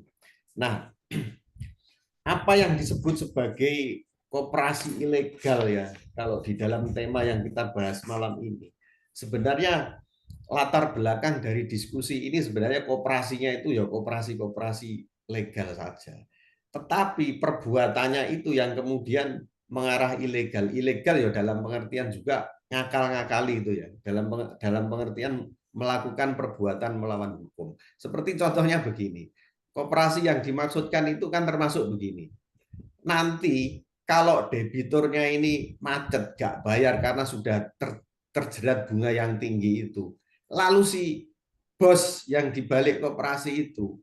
Nah, apa yang disebut sebagai koperasi ilegal ya, kalau di dalam tema yang kita bahas malam ini, sebenarnya latar belakang dari diskusi ini sebenarnya koperasinya itu ya koperasi-koperasi legal saja. Tetapi perbuatannya itu yang kemudian mengarah ilegal. Ilegal ya dalam pengertian juga ngakal-ngakali itu ya, dalam pengertian melakukan perbuatan melawan hukum. Seperti contohnya begini, koperasi yang dimaksudkan itu kan termasuk begini. Nanti kalau debiturnya ini macet, gak bayar karena sudah terjerat bunga yang tinggi itu, lalu si bos yang dibalik koperasi itu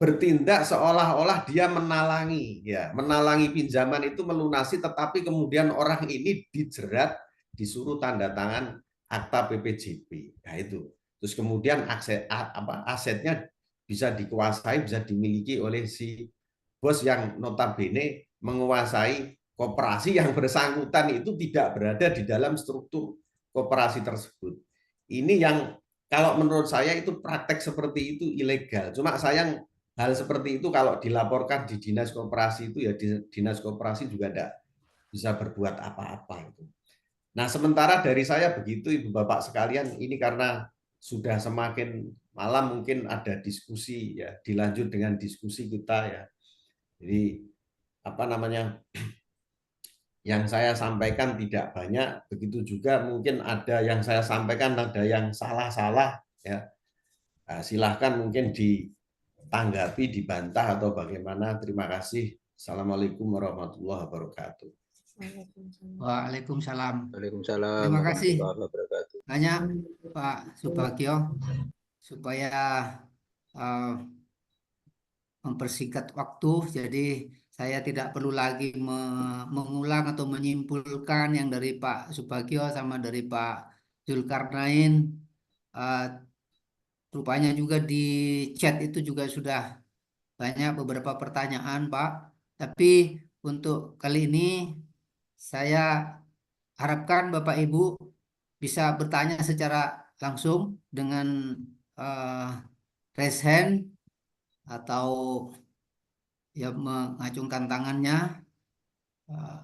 bertindak seolah-olah dia menalangi pinjaman itu melunasi, tetapi kemudian orang ini dijerat, disuruh tanda tangan akta PPJB. Nah itu. Terus kemudian asetnya bisa dikuasai, bisa dimiliki oleh si bos yang notabene menguasai koperasi yang bersangkutan itu tidak berada di dalam struktur koperasi tersebut. Ini yang kalau menurut saya itu praktek seperti itu ilegal. Cuma sayang hal seperti itu kalau dilaporkan di dinas koperasi itu ya dinas koperasi juga tidak bisa berbuat apa-apa itu. Nah, sementara dari saya begitu Ibu Bapak sekalian, ini karena sudah semakin malam mungkin ada diskusi ya, dilanjut dengan diskusi kita ya. Jadi yang saya sampaikan tidak banyak, begitu juga mungkin ada yang saya sampaikan ada yang salah-salah ya. Nah, silahkan mungkin ditanggapi, dibantah atau bagaimana. Terima kasih. Assalamualaikum warahmatullahi wabarakatuh. Waalaikumsalam. Waalaikumsalam Terima kasih warahmatullahi wabarakatuh. banyak Pak Subagio supaya mempersingkat waktu. Jadi saya tidak perlu lagi mengulang atau menyimpulkan yang dari Pak Subagio sama dari Pak Zulkarnain. Rupanya juga di chat itu juga sudah banyak beberapa pertanyaan, Pak. Tapi untuk kali ini saya harapkan Bapak Ibu bisa bertanya secara langsung dengan raise hand atau ya mengacungkan tangannya, eh,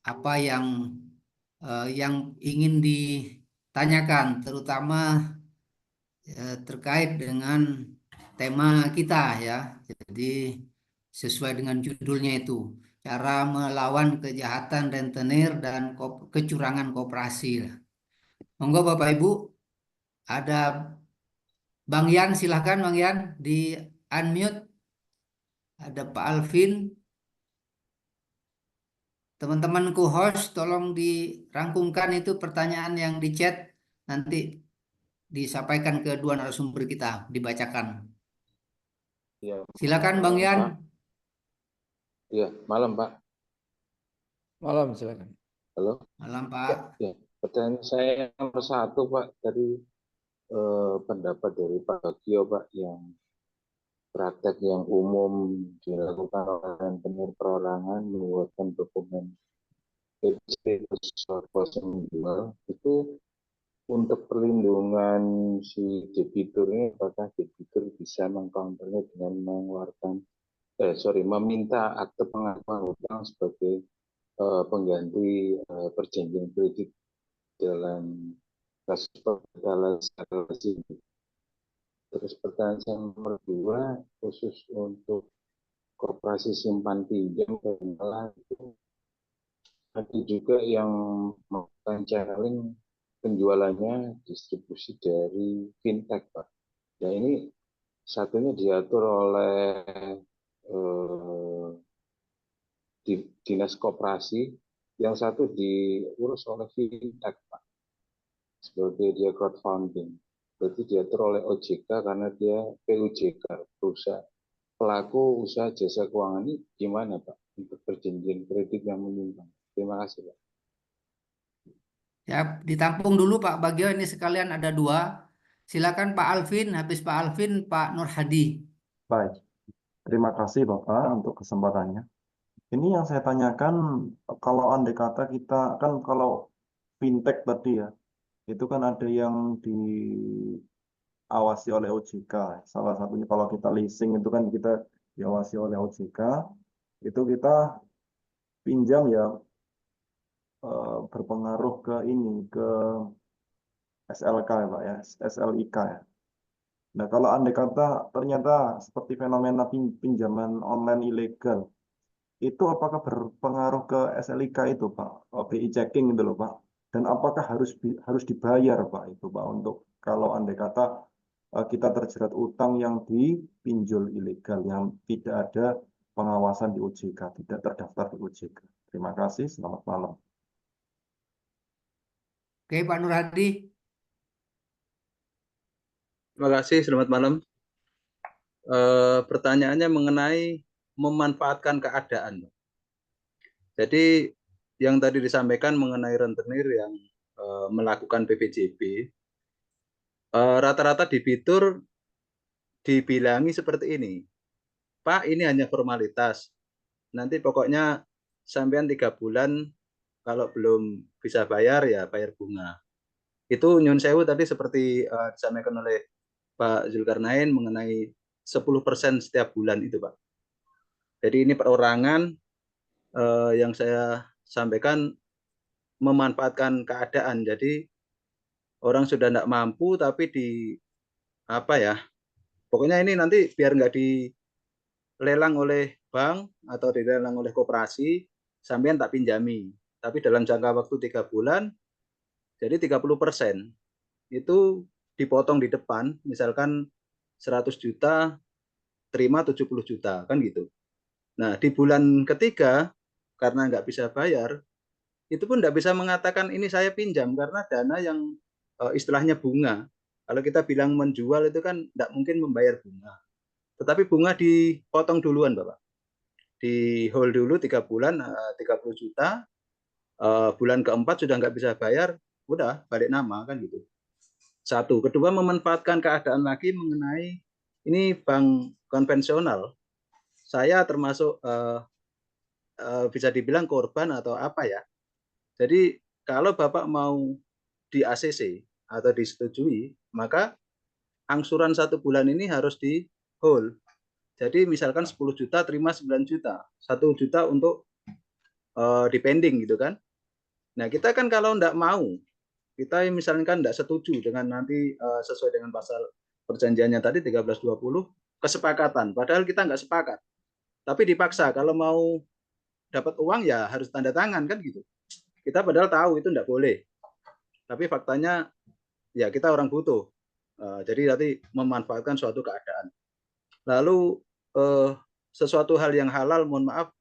apa yang ingin ditanyakan, terutama terkait dengan tema kita ya. Jadi sesuai dengan judulnya itu, cara melawan kejahatan rentenir dan kecurangan koperasi. Monggo Bapak Ibu, ada Bang Yan, silahkan Bang Yan di unmute. Ada Pak Alvin. Teman-temanku host, tolong dirangkumkan itu pertanyaan yang di chat, nanti disampaikan ke dua narasumber kita, dibacakan. Iya, Silakan Bang Yan. Pak. Iya, malam Pak. Malam, silakan. Halo. Malam Ya, Pak. ya. Pertanyaan saya nomor 1 Pak, dari pendapat dari Pak Bagio Pak, yang praktek yang umum dilakukan oleh rentenir perorangan membuatkan dokumen menjual itu untuk perlindungan si debitur ini, apakah debitur bisa mengcounternya dengan mengeluarkan meminta akte pengakuan hutang sebagai pengganti perjanjian kredit dalam kasus perkara-kara ini. Terus pertanyaan nomor 2, khusus untuk koperasi simpan pinjam, karena itu ada juga yang melakukan channeling penjualannya distribusi dari fintech Pak. Nah ini satunya diatur oleh dinas koperasi, yang satu diurus oleh fintech Pak, sebagai dia crowdfunding. Berarti diatur oleh OJK karena dia PUJK, perusahaan pelaku usaha jasa keuangan. Ini gimana Pak untuk perjanjian kredit yang menyimpang? Terima kasih Pak. Ya, ditampung dulu Pak Bagio, ini sekalian ada dua. Silakan Pak Alvin, habis Pak Alvin Pak Nur Hadi. Baik, terima kasih Bapak untuk kesempatannya. Ini yang saya tanyakan, kalau andai kata kita kan kalau fintech tadi ya, itu kan ada yang diawasi oleh OJK. Salah satunya kalau kita leasing itu kan kita diawasi oleh OJK. Itu kita pinjam ya, berpengaruh ke ini, ke SLK ya Pak ya, SLIK ya. Nah kalau andai kata ternyata seperti fenomena pinjaman online ilegal, itu apakah berpengaruh ke SLIK itu Pak, BI checking itu loh Pak, dan apakah harus dibayar Pak itu Pak, untuk kalau andai kata kita terjerat utang yang dipinjol ilegal, yang tidak ada pengawasan di OJK, tidak terdaftar di OJK. Terima kasih, selamat malam. Oke Pak Nur Hadi. Terima kasih, selamat malam. Pertanyaannya mengenai memanfaatkan keadaan. Jadi yang tadi disampaikan mengenai rentenir yang melakukan PPJB, rata-rata debitur dibilangi seperti ini. Pak, ini hanya formalitas. Nanti pokoknya sampean 3 bulan kalau belum bisa bayar ya bayar bunga. Itu nyun sewu tadi seperti disampaikan oleh Pak Zulkarnain mengenai 10% setiap bulan itu Pak. Jadi ini perorangan yang saya sampaikan memanfaatkan keadaan. Jadi orang sudah tidak mampu tapi pokoknya ini nanti biar nggak dilelang oleh bank atau dilelang oleh koperasi, sampean tak pinjami. Tapi dalam jangka waktu 3 bulan, jadi 30% itu dipotong di depan, misalkan 100 juta, terima 70 juta, kan gitu. Nah, di bulan ketiga, karena nggak bisa bayar, itu pun nggak bisa mengatakan ini saya pinjam, karena dana yang istilahnya bunga. Kalau kita bilang menjual itu kan nggak mungkin membayar bunga. Tetapi bunga dipotong duluan, Bapak. Di hold dulu 3 bulan, 30 juta, bulan keempat sudah nggak bisa bayar, udah balik nama, kan gitu. Satu. Kedua, memanfaatkan keadaan lagi mengenai ini bank konvensional. Saya termasuk bisa dibilang korban atau apa ya. Jadi kalau Bapak mau di ACC atau disetujui, maka angsuran 1 bulan ini harus di hold. Jadi misalkan 10 juta terima 9 juta, 1 juta untuk depending gitu kan. Nah kita kan kalau enggak mau, kita misalkan enggak setuju dengan nanti sesuai dengan pasal perjanjiannya tadi 1320 kesepakatan, padahal kita enggak sepakat. Tapi dipaksa kalau mau dapat uang ya harus tanda tangan kan gitu. Kita padahal tahu itu enggak boleh. Tapi faktanya ya kita orang butuh. Jadi nanti memanfaatkan suatu keadaan. Lalu sesuatu hal yang halal, mohon maaf,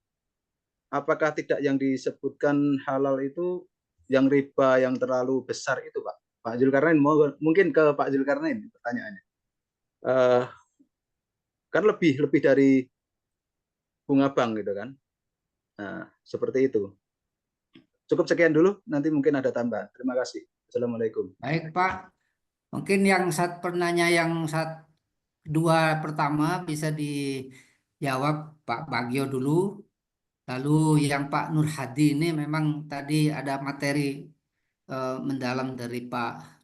apakah tidak yang disebutkan halal itu yang riba yang terlalu besar itu, Pak? Pak Zulkarnain, mungkin ke Pak Zulkarnain pertanyaannya. Kan lebih dari bunga bank gitu kan. Nah, seperti itu. Cukup sekian dulu, nanti mungkin ada tambahan. Terima kasih. Assalamualaikum. Baik, Pak. Mungkin yang penanya yang dua pertama bisa dijawab Pak Bagio dulu. Lalu yang Pak Nur Hadi ini memang tadi ada materi mendalam dari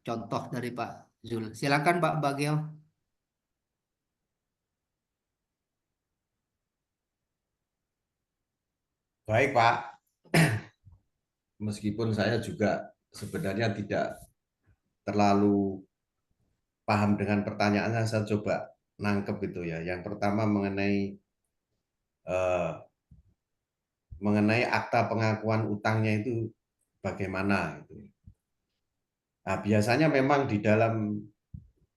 contoh dari Pak Zul. Silakan Pak Bagio. Baik, Pak. Meskipun saya juga sebenarnya tidak terlalu paham dengan pertanyaannya, saya coba nangkep itu ya. Yang pertama mengenai akta pengakuan utangnya itu bagaimana gitu. Nah, biasanya memang di dalam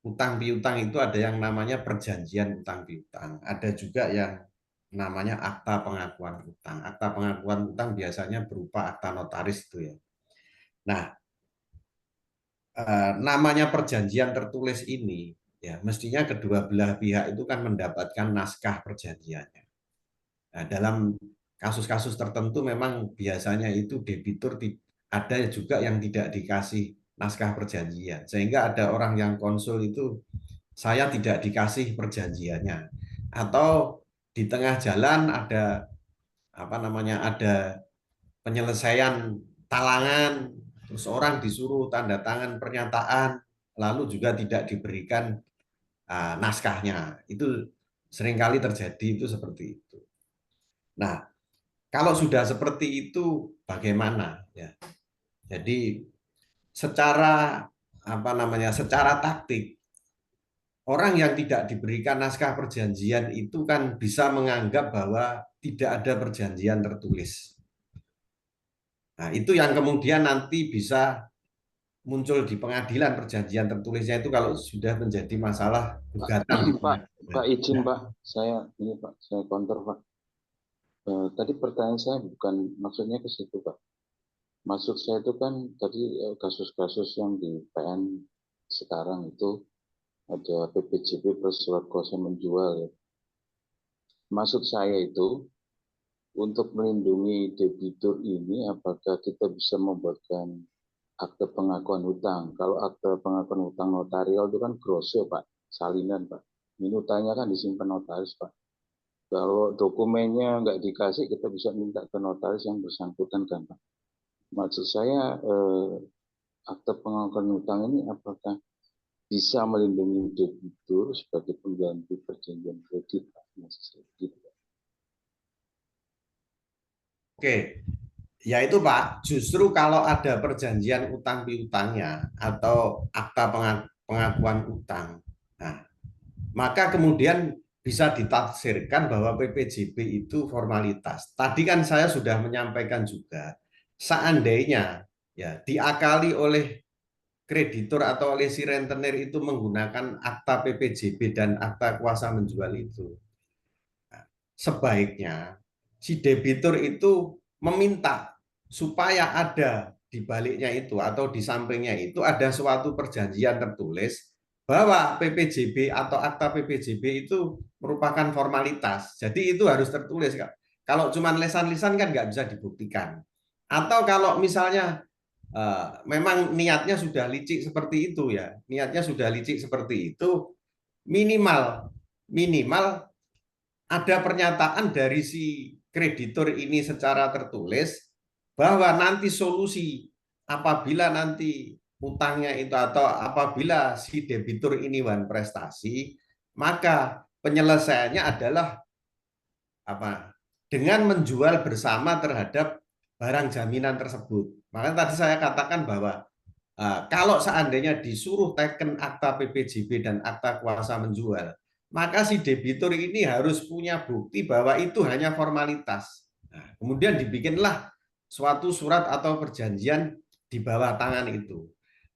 utang piutang itu ada yang namanya perjanjian utang piutang, ada juga yang namanya akta pengakuan utang. Akta pengakuan utang biasanya berupa akta notaris itu ya. Nah, namanya perjanjian tertulis ini ya mestinya kedua belah pihak itu kan mendapatkan naskah perjanjiannya. Nah, dalam kasus-kasus tertentu memang biasanya itu debitur ada juga yang tidak dikasih naskah perjanjian, sehingga ada orang yang konsul itu saya tidak dikasih perjanjiannya, atau di tengah jalan ada ada penyelesaian talangan, terus orang disuruh tanda tangan pernyataan, lalu juga tidak diberikan naskahnya. Itu seringkali terjadi itu seperti itu. Nah, kalau sudah seperti itu bagaimana ya? Jadi secara secara taktik orang yang tidak diberikan naskah perjanjian itu kan bisa menganggap bahwa tidak ada perjanjian tertulis. Nah, itu yang kemudian nanti bisa muncul di pengadilan perjanjian tertulisnya itu kalau sudah menjadi masalah gugatan. Pak izin Pak, saya counter Pak. Tadi pertanyaan saya bukan maksudnya ke situ Pak. Maksud saya itu kan tadi kasus-kasus yang di PN sekarang itu ada PPJP plus surat kuasa menjual ya. Maksud saya itu untuk melindungi debitur ini apakah kita bisa membuatkan akte pengakuan hutang. Kalau akte pengakuan hutang notarial itu kan grose Pak, salinan Pak. Minutanya kan disimpan notaris Pak. Kalau dokumennya nggak dikasih, kita bisa minta ke notaris yang bersangkutan kan Pak. Maksud saya akte pengakuan hutang ini apakah bisa melindungi debitur sebagai pengganti perjanjian kredit Pak? Maksud saya gitu Pak. Oke. Ya itu Pak, justru kalau ada perjanjian utang piutangnya atau akta pengakuan utang, nah, maka kemudian bisa ditafsirkan bahwa PPJP itu formalitas. Tadi kan saya sudah menyampaikan juga, seandainya ya diakali oleh kreditur atau oleh si rentenir itu menggunakan akta PPJP dan akta kuasa menjual itu, nah, sebaiknya si debitur itu meminta supaya ada di baliknya itu atau di sampingnya itu ada suatu perjanjian tertulis bahwa PPJB atau akta PPJB itu merupakan formalitas. Jadi itu harus tertulis. Kalau cuma lisan-lisan kan nggak bisa dibuktikan. Atau kalau misalnya memang niatnya sudah licik seperti itu ya, niatnya sudah licik seperti itu, minimal ada pernyataan dari si kreditur ini secara tertulis bahwa nanti solusi apabila nanti utangnya itu atau apabila si debitur ini wan prestasi, maka penyelesaiannya adalah apa? Dengan menjual bersama terhadap barang jaminan tersebut. Makanya tadi saya katakan bahwa kalau seandainya disuruh teken akta PPJB dan akta kuasa menjual, maka si debitur ini harus punya bukti bahwa itu hanya formalitas. Nah, kemudian dibikinlah suatu surat atau perjanjian di bawah tangan itu.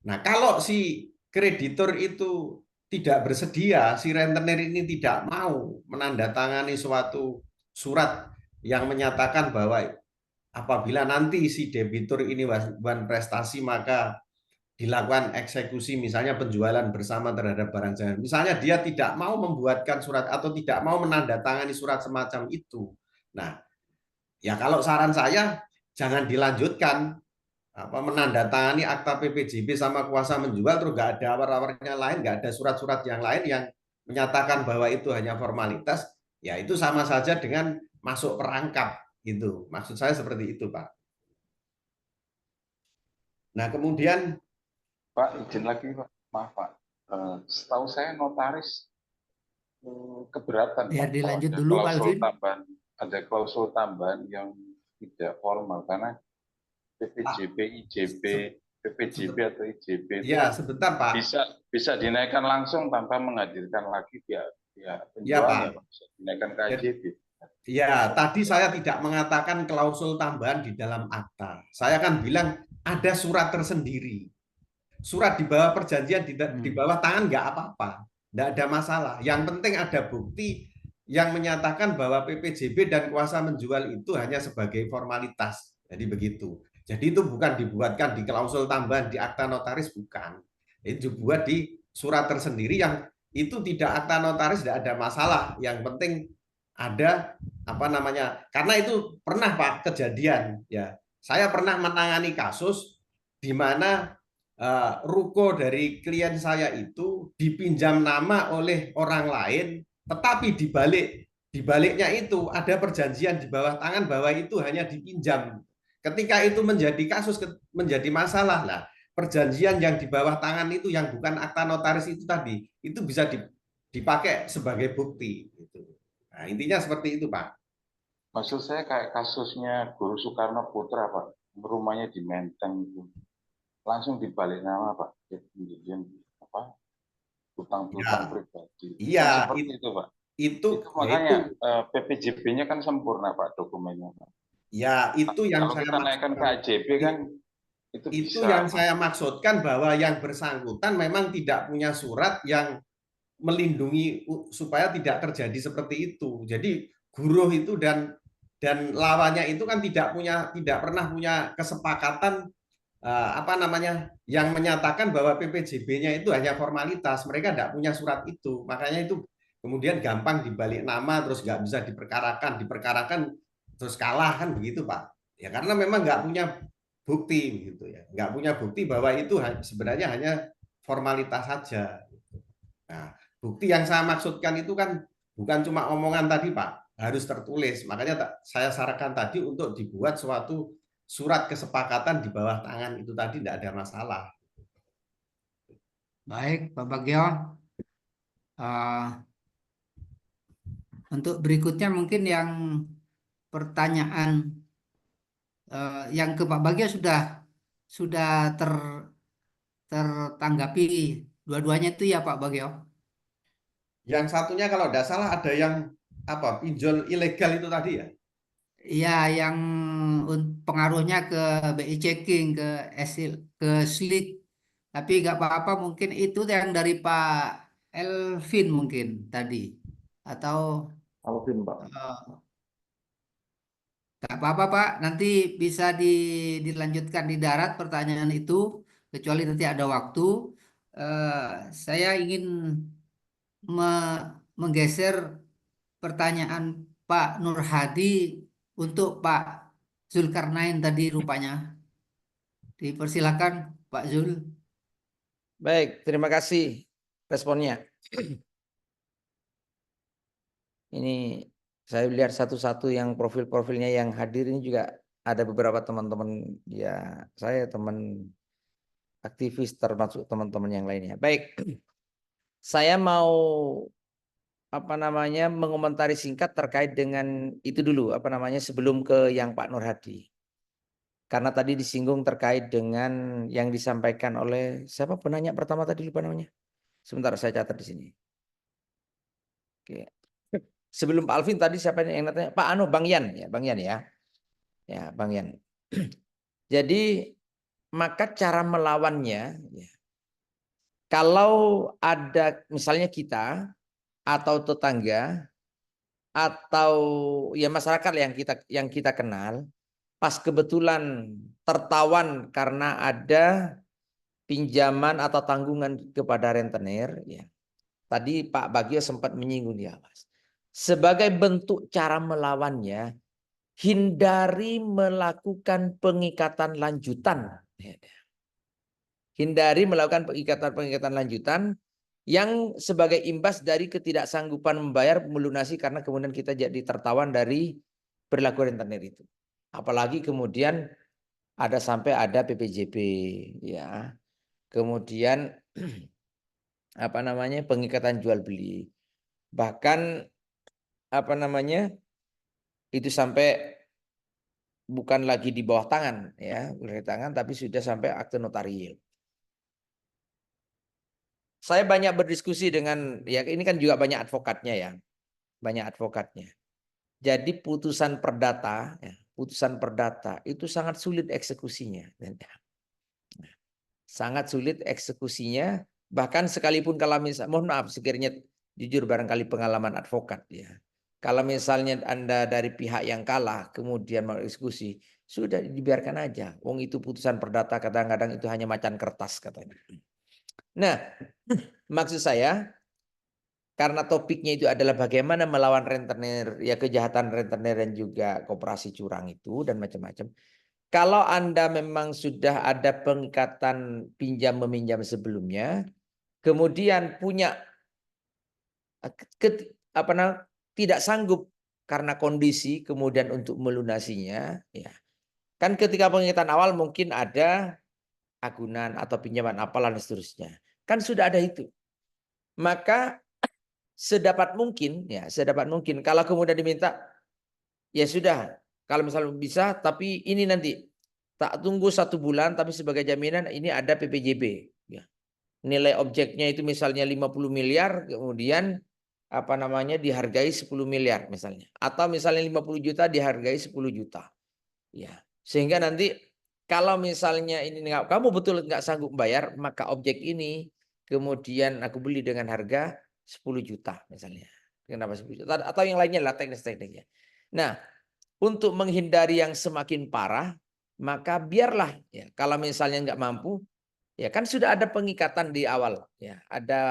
Nah, kalau si kreditur itu tidak bersedia, si rentenir ini tidak mau menandatangani suatu surat yang menyatakan bahwa apabila nanti si debitur ini wan prestasi maka dilakukan eksekusi, misalnya penjualan bersama terhadap barang jaminan. Misalnya dia tidak mau membuatkan surat atau tidak mau menandatangani surat semacam itu. Nah, ya kalau saran saya jangan dilanjutkan menandatangani akta PPJB sama kuasa menjual terus nggak ada awar-awarnya lain, nggak ada surat-surat yang lain yang menyatakan bahwa itu hanya formalitas, ya itu sama saja dengan masuk perangkap gitu. Maksud saya seperti itu, Pak. Nah, kemudian Pak, izin lagi Pak, maaf Pak. Setahu saya notaris keberatan Biar Pak, kalau dilanjut ada dulu, Pak klausul Alvin. tambahan, ada klausul tambahan yang tidak formal karena PPJB, IJB, PPJB atau IJB itu ya sebentar Pak. bisa dinaikkan langsung tanpa menghadirkan lagi pihak penjualnya, Pak. Bisa dinaikkan ke IJB. Ya, tadi saya tidak mengatakan klausul tambahan di dalam akta. Saya kan bilang ada surat tersendiri. Surat di bawah perjanjian di bawah tangan nggak apa-apa, nggak ada masalah. Yang penting ada bukti yang menyatakan bahwa PPJB dan kuasa menjual itu hanya sebagai formalitas. Jadi begitu. Jadi itu bukan dibuatkan di klausul tambahan di akta notaris, bukan. Itu dibuat di surat tersendiri yang itu tidak akta notaris, tidak ada masalah. Yang penting ada karena itu pernah Pak kejadian ya. Saya pernah menangani kasus di mana ruko dari klien saya itu dipinjam nama oleh orang lain, tetapi dibaliknya itu ada perjanjian di bawah tangan bahwa itu hanya dipinjam. Ketika itu menjadi kasus, menjadi masalah lah, perjanjian yang di bawah tangan itu yang bukan akta notaris itu tadi, itu bisa dipakai sebagai bukti. Nah, intinya seperti itu, Pak. Maksud saya kayak kasusnya Guru Soekarno Putra, Pak. Rumahnya di Menteng itu. Langsung dibalik nama, Pak. Kemudian utang-utang pribadi. Iya, seperti itu, Pak. Itu makanya PPJB-nya kan sempurna, Pak, dokumennya, Pak. Ya, itu yang kalau saya kita naikkan ke AJB kan itu bisa, yang saya maksudkan bahwa yang bersangkutan memang tidak punya surat yang melindungi supaya tidak terjadi seperti itu. Jadi buruh itu dan lawannya itu kan tidak pernah punya kesepakatan yang menyatakan bahwa PPJB-nya itu hanya formalitas. Mereka tidak punya surat itu. Makanya itu kemudian gampang dibalik nama terus nggak bisa diperkarakan terus kalah kan begitu Pak. Ya karena memang nggak punya bukti gitu ya. Nggak punya bukti bahwa itu sebenarnya hanya formalitas saja. Nah, bukti yang saya maksudkan itu kan bukan cuma omongan tadi Pak, harus tertulis. Makanya saya sarankan tadi untuk dibuat suatu surat kesepakatan di bawah tangan itu tadi tidak ada masalah. Baik, Pak Bagio. Untuk berikutnya mungkin yang pertanyaan yang ke Pak Bagio sudah tertanggapi dua-duanya itu ya Pak Bagio. Yang satunya kalau tidak salah ada yang pinjol ilegal itu tadi ya? Iya, yang pengaruhnya ke BI checking, ke SLIK. Tapi nggak apa-apa, mungkin itu yang dari Pak Elvin mungkin tadi. Atau Alvin, Pak. nggak apa-apa Pak, nanti bisa dilanjutkan di darat pertanyaan itu, kecuali nanti ada waktu. Saya ingin menggeser pertanyaan Pak Nur Hadi untuk Pak Zulkarnain tadi rupanya. Dipersilakan Pak Zul. Baik, terima kasih responnya. Ini saya lihat satu-satu yang profil-profilnya yang hadir ini juga ada beberapa teman-teman ya saya teman aktivis termasuk teman-teman yang lainnya. Baik, saya mau mengomentari singkat terkait dengan itu dulu sebelum ke yang Pak Nur Hadi. Karena tadi disinggung terkait dengan yang disampaikan oleh siapa penanya pertama tadi, lupa namanya. Sebentar saya catat di sini. Oke. Sebelum Pak Alvin tadi siapa yang nanya? Pak Bang Yan ya, Bang Yan ya. Ya, Bang Yan. Jadi maka cara melawannya ya, kalau ada misalnya kita atau tetangga atau ya masyarakat yang kita kenal pas kebetulan tertawan karena ada pinjaman atau tanggungan kepada rentenir ya. Tadi Pak Bagio sempat menyinggung di awal. Sebagai bentuk cara melawannya, hindari melakukan pengikatan lanjutan. Hindari melakukan pengikatan lanjutan yang sebagai imbas dari ketidaksanggupan membayar melunasi karena kemudian kita jadi tertawan dari perilaku rentenir itu. Apalagi kemudian sampai ada PPJP ya. Kemudian pengikatan jual beli. Bahkan itu sampai bukan lagi di bawah tangan ya, tapi sudah sampai akte notarial. Saya banyak berdiskusi dengan ya ini kan juga banyak advokatnya ya. Banyak advokatnya. Jadi putusan perdata itu sangat sulit eksekusinya. Sangat sulit eksekusinya, bahkan sekalipun kalau misalnya, mohon maaf sekiranya jujur barangkali pengalaman advokat ya. Kalau misalnya Anda dari pihak yang kalah kemudian mau eksekusi, sudah dibiarkan aja. Wong itu putusan perdata kadang-kadang itu hanya macan kertas katanya. Nah, maksud saya karena topiknya itu adalah bagaimana melawan rentenir, ya kejahatan rentenir dan juga koperasi curang itu dan macam-macam. Kalau Anda memang sudah ada pengikatan pinjam meminjam sebelumnya, kemudian punya tidak sanggup karena kondisi kemudian untuk melunasinya, ya. Kan ketika pengikatan awal mungkin ada agunan atau pinjaman apalah dan seterusnya. Kan sudah ada itu. Maka sedapat mungkin kalau kemudian diminta ya sudah, kalau misalnya bisa tapi ini nanti tak tunggu 1 bulan tapi sebagai jaminan ini ada PPJB ya. Nilai objeknya itu misalnya 50 miliar kemudian dihargai 10 miliar misalnya, atau misalnya 50 juta dihargai 10 juta ya, sehingga nanti kalau misalnya ini kamu betul nggak sanggup bayar, maka objek ini kemudian aku beli dengan harga 10 juta misalnya. Kenapa 10 juta? Atau yang lainnya lah teknis-teknisnya. Nah, untuk menghindari yang semakin parah, maka biarlah ya kalau misalnya nggak mampu, ya kan sudah ada pengikatan di awal ya, ada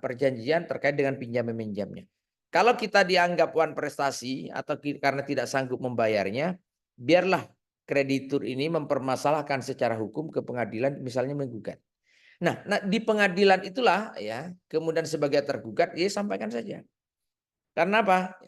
perjanjian terkait dengan pinjam meminjamnya. Kalau kita dianggap wan prestasi atau karena tidak sanggup membayarnya, biarlah kreditur ini mempermasalahkan secara hukum ke pengadilan misalnya menggugat. Nah, di pengadilan itulah ya, kemudian sebagai tergugat ya sampaikan saja. Karena apa?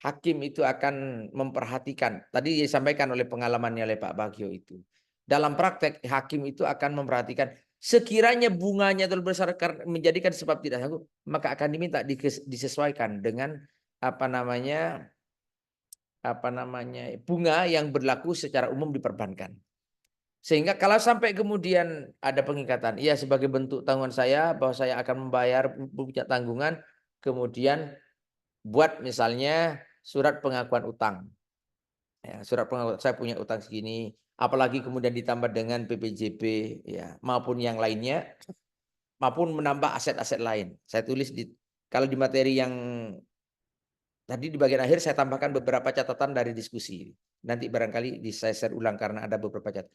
Hakim itu akan memperhatikan. Tadi disampaikan oleh pengalamannya oleh Pak Bagio itu. Dalam praktek hakim itu akan memperhatikan sekiranya bunganya terlalu besar menjadikan sebab tidak sanggup, maka akan diminta disesuaikan dengan bunga yang berlaku secara umum di perbankan. Sehingga kalau sampai kemudian ada pengikatan, ya sebagai bentuk tanggungan saya bahwa saya akan membayar punya tanggungan, kemudian buat misalnya surat pengakuan utang. Ya, surat pengakuan saya punya utang segini, apalagi kemudian ditambah dengan PPJP ya maupun yang lainnya, maupun menambah aset-aset lain. Saya tulis kalau di materi yang tadi di bagian akhir saya tambahkan beberapa catatan dari diskusi. Nanti barangkali saya share ulang karena ada beberapa catatan.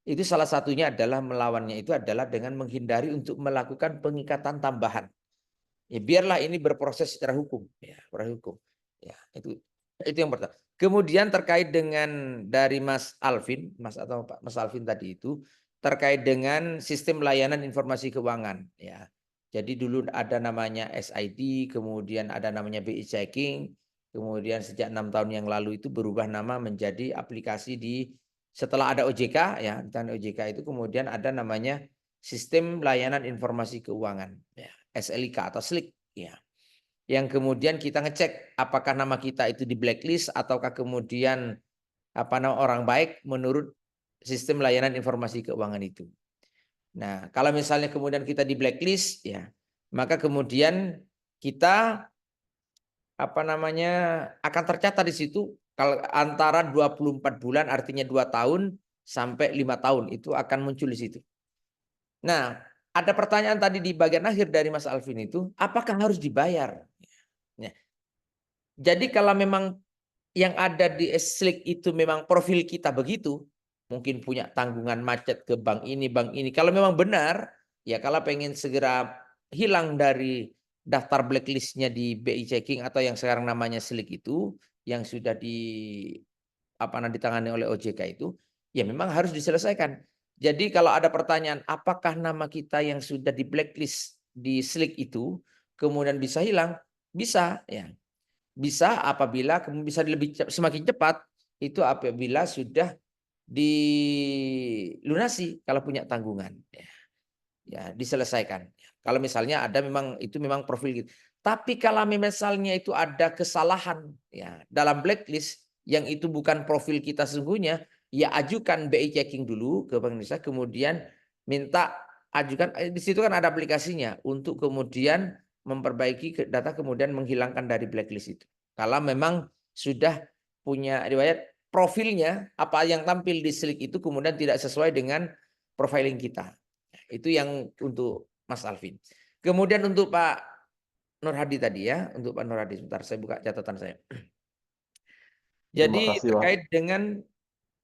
Itu salah satunya adalah melawannya itu adalah dengan menghindari untuk melakukan pengikatan tambahan. Ya, biarlah ini berproses secara hukum, ya, hukum. Ya, itu yang pertama. Kemudian terkait dengan dari Mas Alvin tadi itu terkait dengan sistem layanan informasi keuangan, ya. Jadi dulu ada namanya SID, kemudian ada namanya BI Checking, kemudian sejak 6 tahun yang lalu itu berubah nama menjadi aplikasi setelah ada OJK ya, dan OJK itu kemudian ada namanya Sistem Layanan Informasi Keuangan ya, SLIK atau SLIK ya. yang kemudian kita ngecek apakah nama kita itu di blacklist ataukah kemudian orang baik menurut sistem layanan informasi keuangan itu. Nah, kalau misalnya kemudian kita di blacklist, ya, maka kemudian kita akan tercatat di situ kalau antara 24 bulan artinya 2 tahun sampai 5 tahun itu akan muncul di situ. Nah, ada pertanyaan tadi di bagian akhir dari Mas Alvin itu, apakah harus dibayar? Ya. Jadi kalau memang yang ada di Slick itu memang profil kita begitu, mungkin punya tanggungan macet ke bank ini. Kalau memang benar, ya kalau pengen segera hilang dari daftar blacklistnya di BI Checking atau yang sekarang namanya Slick itu, yang sudah ditangani oleh OJK itu, ya memang harus diselesaikan. Jadi kalau ada pertanyaan, apakah nama kita yang sudah di blacklist di Slick itu kemudian bisa hilang? Bisa, ya. Bisa apabila bisa semakin cepat itu apabila sudah dilunasi kalau punya tanggungan, ya diselesaikan. Kalau misalnya ada memang profil gitu. Tapi kalau misalnya itu ada kesalahan ya dalam blacklist yang itu bukan profil kita sesungguhnya, ya ajukan BI Checking dulu ke Bank Indonesia, kemudian minta ajukan di situ kan ada aplikasinya untuk kemudian memperbaiki data kemudian menghilangkan dari blacklist itu. Kalau memang sudah punya riwayat profilnya apa yang tampil di Slick itu kemudian tidak sesuai dengan profiling kita. Itu yang untuk Mas Alvin. Kemudian untuk Pak Nur Hadi tadi ya, untuk Pak Nur Hadi sebentar saya buka catatan saya. Jadi kasih, Pak. terkait dengan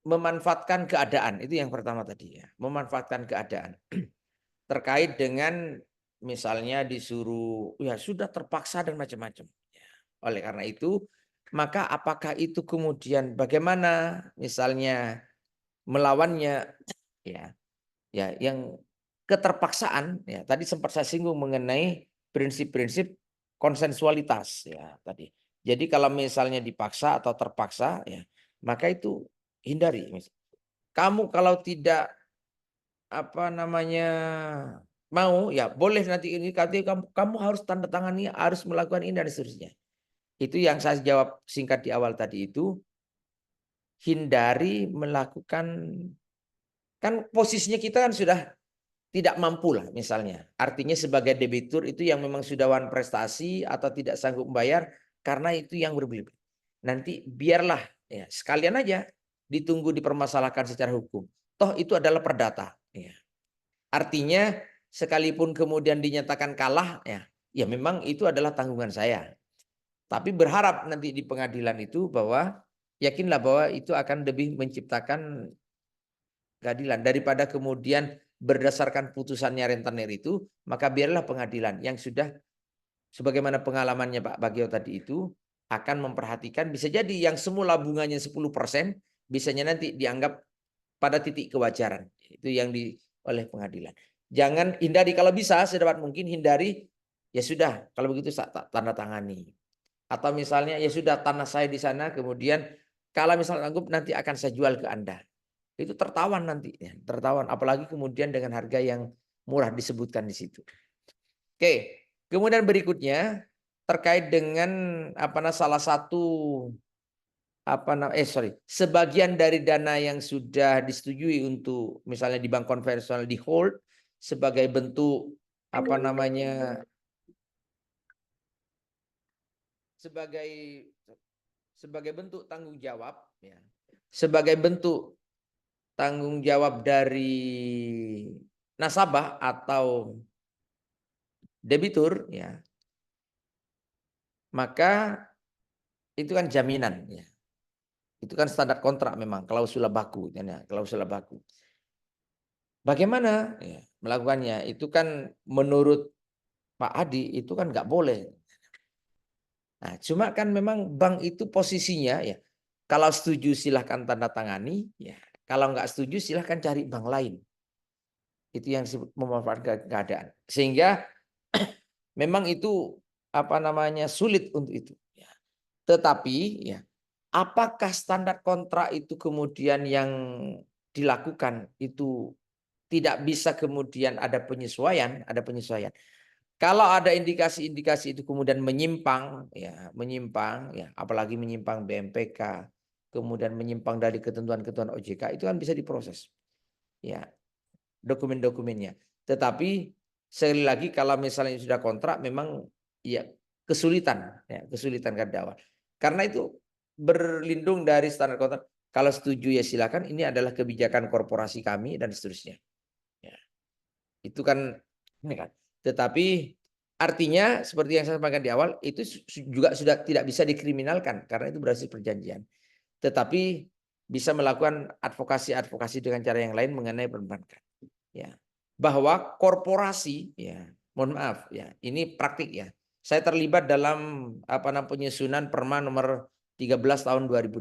memanfaatkan keadaan itu yang pertama tadi ya, memanfaatkan keadaan. Terkait dengan misalnya disuruh ya sudah terpaksa dan macam-macam. Oleh karena itu, maka apakah itu kemudian bagaimana misalnya melawannya ya yang keterpaksaan ya tadi sempat saya singgung mengenai prinsip-prinsip konsensualitas ya tadi. Jadi kalau misalnya dipaksa atau terpaksa ya maka itu hindari. Kamu kalau tidak mau ya boleh nanti ini kamu harus tanda tangani, harus melakukan ini dan seterusnya. Itu yang saya jawab singkat di awal tadi itu, hindari melakukan, kan posisinya kita kan sudah tidak mampu lah misalnya. Artinya sebagai debitur itu yang memang sudah wan prestasi atau tidak sanggup membayar karena itu yang berlebihan. Nanti biarlah ya sekalian aja ditunggu dipermasalahkan secara hukum. Toh itu adalah perdata. Ya. Artinya sekalipun kemudian dinyatakan kalah ya memang itu adalah tanggungan saya. Tapi berharap nanti di pengadilan itu bahwa yakinlah bahwa itu akan lebih menciptakan keadilan daripada kemudian berdasarkan putusannya rentenir itu, maka biarlah pengadilan yang sudah sebagaimana pengalamannya Pak Bagio tadi itu akan memperhatikan bisa jadi yang semula bunganya 10% bisanya nanti dianggap pada titik kewajaran. Itu yang oleh pengadilan. Jangan hindari kalau bisa sedapat mungkin hindari ya sudah kalau begitu tanda tangani. Atau misalnya ya sudah tanah saya di sana kemudian kalau misalnya sanggup nanti akan saya jual ke Anda. Itu tertawan nanti ya, tertawan apalagi kemudian dengan harga yang murah disebutkan di situ. Oke, kemudian berikutnya terkait dengan salah satu sebagian dari dana yang sudah disetujui untuk misalnya di bank konvensional di hold sebagai bentuk sebagai bentuk tanggung jawab ya. Sebagai bentuk tanggung jawab dari nasabah atau debitur ya. Maka itu kan jaminan ya. Itu kan standar kontrak memang klausula baku ya, klausula baku. Bagaimana ya, melakukannya? Itu kan menurut Pak Adi itu kan nggak boleh. Nah, cuma kan memang bank itu posisinya ya kalau setuju silahkan tanda tangani ya. Kalau nggak setuju silahkan cari bank lain. Itu yang disebut memanfaatkan keadaan. Sehingga memang itu sulit untuk itu. Ya. Tetapi ya apakah standar kontrak itu kemudian yang dilakukan itu tidak bisa kemudian ada penyesuaian? Kalau ada indikasi-indikasi itu kemudian menyimpang, apalagi menyimpang BMPK, kemudian menyimpang dari ketentuan-ketentuan OJK, itu kan bisa diproses, ya, dokumen-dokumennya. Tetapi sekali lagi kalau misalnya sudah kontrak, memang ya kesulitan karyawan. Karena itu berlindung dari standar kontrak. Kalau setuju ya silakan. Ini adalah kebijakan korporasi kami dan seterusnya. Ya. Itu kan ini kan. Tetapi artinya seperti yang saya sampaikan di awal, itu juga sudah tidak bisa dikriminalkan karena itu berhasil perjanjian. Tetapi bisa melakukan advokasi dengan cara yang lain mengenai perbankan. Ya. Bahwa korporasi, ya, mohon maaf ya, ini praktik ya. Saya terlibat dalam penyusunan Perma nomor 13 tahun 2016,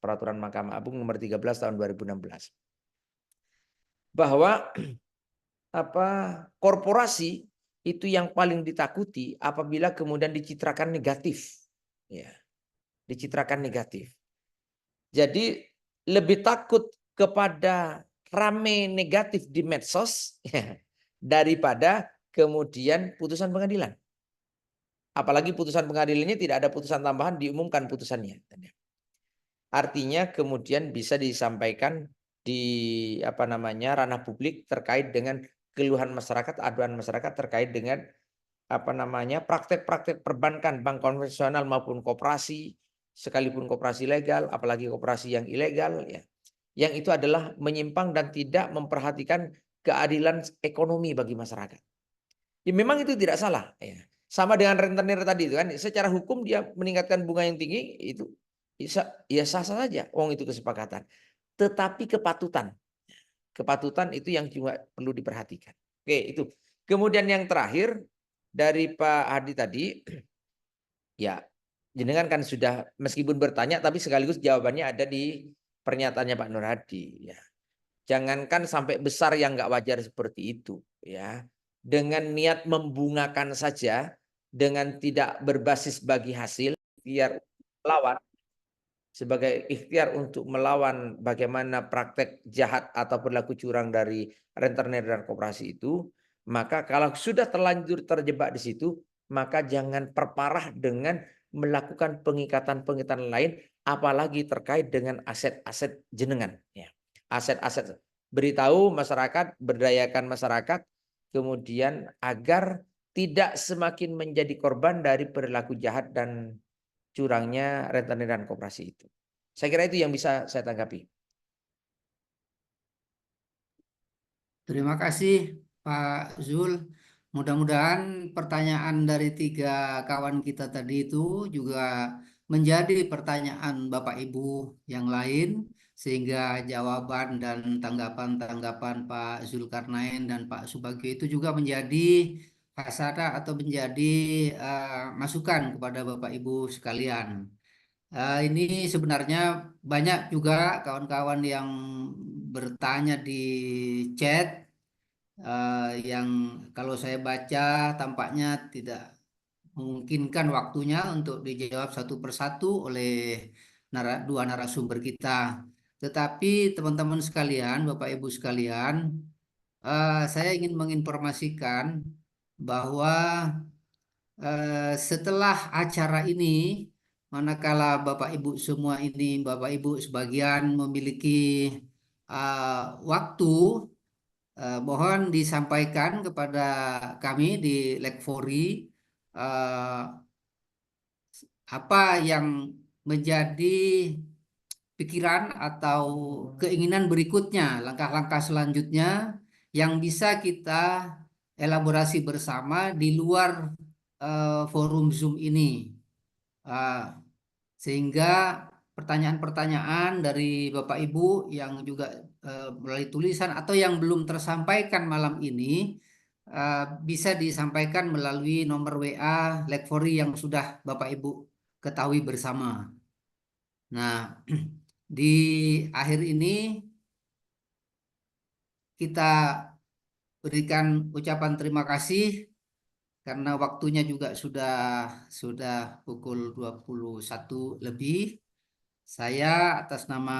Peraturan Mahkamah Agung nomor 13 tahun 2016. Bahwa korporasi itu yang paling ditakuti apabila kemudian dicitrakan negatif. Ya. Dicitrakan negatif. Jadi lebih takut kepada rame negatif di medsos ya, daripada kemudian putusan pengadilan. Apalagi putusan pengadilannya tidak ada putusan tambahan, diumumkan putusannya. Artinya kemudian bisa disampaikan di ranah publik terkait dengan keluhan masyarakat, aduan masyarakat terkait dengan praktek-praktek perbankan, bank konvensional maupun koperasi, sekalipun koperasi legal, apalagi koperasi yang ilegal, ya, yang itu adalah menyimpang dan tidak memperhatikan keadilan ekonomi bagi masyarakat. Ya, memang itu tidak salah. Ya. Sama dengan rentenir tadi itu kan, secara hukum dia meningkatkan bunga yang tinggi itu ya sah-sah saja, itu kesepakatan. Tetapi kepatutan itu yang juga perlu diperhatikan. Oke, itu. Kemudian yang terakhir dari Pak Hadi tadi, ya jenengan kan sudah meskipun bertanya tapi sekaligus jawabannya ada di pernyataannya Pak Nur Hadi. Ya. Jangankan sampai besar yang nggak wajar seperti itu, ya. Dengan niat membungakan saja, dengan tidak berbasis bagi hasil, biar lawan sebagai ikhtiar untuk melawan bagaimana praktek jahat atau perilaku curang dari rentenir dan koperasi itu, maka kalau sudah terlanjur terjebak di situ, maka jangan perparah dengan melakukan pengikatan-pengikatan lain, apalagi terkait dengan aset-aset jenengan. Ya. Aset-aset. Beritahu masyarakat, berdayakan masyarakat, kemudian agar tidak semakin menjadi korban dari perilaku jahat dan curangnya rentenir dan koperasi itu. Saya kira itu yang bisa saya tanggapi. Terima kasih Pak Zul. Mudah-mudahan pertanyaan dari 3 kawan kita tadi itu juga menjadi pertanyaan Bapak Ibu yang lain, sehingga jawaban dan tanggapan-tanggapan Pak Zulkarnain dan Pak Subagio itu juga menjadi hasada atau menjadi masukan kepada Bapak Ibu sekalian. Ini sebenarnya banyak juga kawan-kawan yang bertanya di chat, yang kalau saya baca tampaknya tidak memungkinkan waktunya untuk dijawab satu persatu oleh dua narasumber kita. Tetapi teman-teman sekalian, Bapak Ibu sekalian, saya ingin menginformasikan bahwa setelah acara ini, manakala Bapak Ibu semua ini, Bapak Ibu sebagian memiliki waktu, mohon disampaikan kepada kami di Lekvori apa yang menjadi pikiran atau keinginan berikutnya, langkah-langkah selanjutnya yang bisa kita elaborasi bersama di luar forum Zoom ini. Sehingga pertanyaan-pertanyaan dari Bapak Ibu yang juga melalui tulisan atau yang belum tersampaikan malam ini bisa disampaikan melalui nomor WA Lekvori yang sudah Bapak Ibu ketahui bersama. Nah, di akhir ini kita berikan ucapan terima kasih karena waktunya juga sudah pukul 21 lebih. Saya atas nama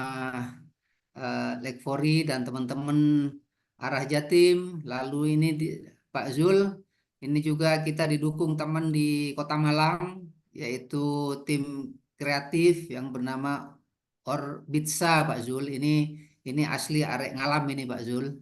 Lekvori dan teman-teman Arah Jatim, lalu ini Pak Zul, Ini juga kita didukung teman di Kota Malang, yaitu tim kreatif yang bernama Orbitsa, Pak Zul. Ini asli arek ngalam ini, Pak Zul.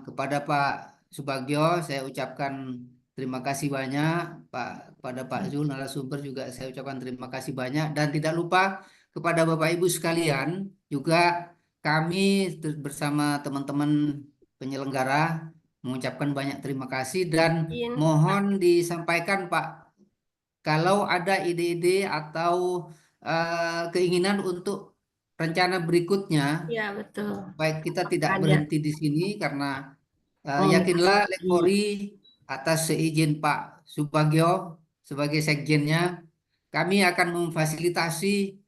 Kepada Pak Subagio, saya ucapkan terima kasih banyak. Kepada Pak Zul, narasumber juga saya ucapkan terima kasih banyak. Dan tidak lupa kepada Bapak Ibu sekalian, juga kami bersama teman-teman penyelenggara mengucapkan banyak terima kasih dan Izin. mohon disampaikan Pak, kalau ada ide-ide atau keinginan untuk rencana berikutnya, Ya, betul. baik kita tidak Ada. berhenti di sini karena Oh, yakinlah Lekpori atas seizin Pak Subagio sebagai sekjennya, kami akan memfasilitasi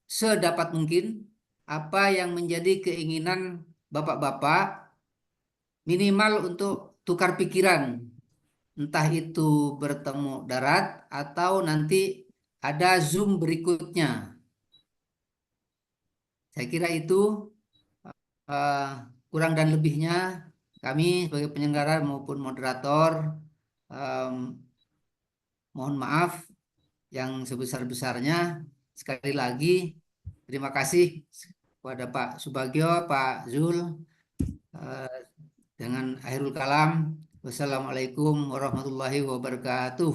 sedapat mungkin apa yang menjadi keinginan bapak-bapak, minimal untuk tukar pikiran, entah itu bertemu darat atau nanti ada Zoom berikutnya. Saya kira itu kurang dan lebihnya kami sebagai penyelenggara maupun moderator mohon maaf yang sebesar-besarnya. Sekali lagi terima kasih kepada Pak Subagio, Pak Zul. Dengan akhirul kalam, wassalamualaikum warahmatullahi wabarakatuh.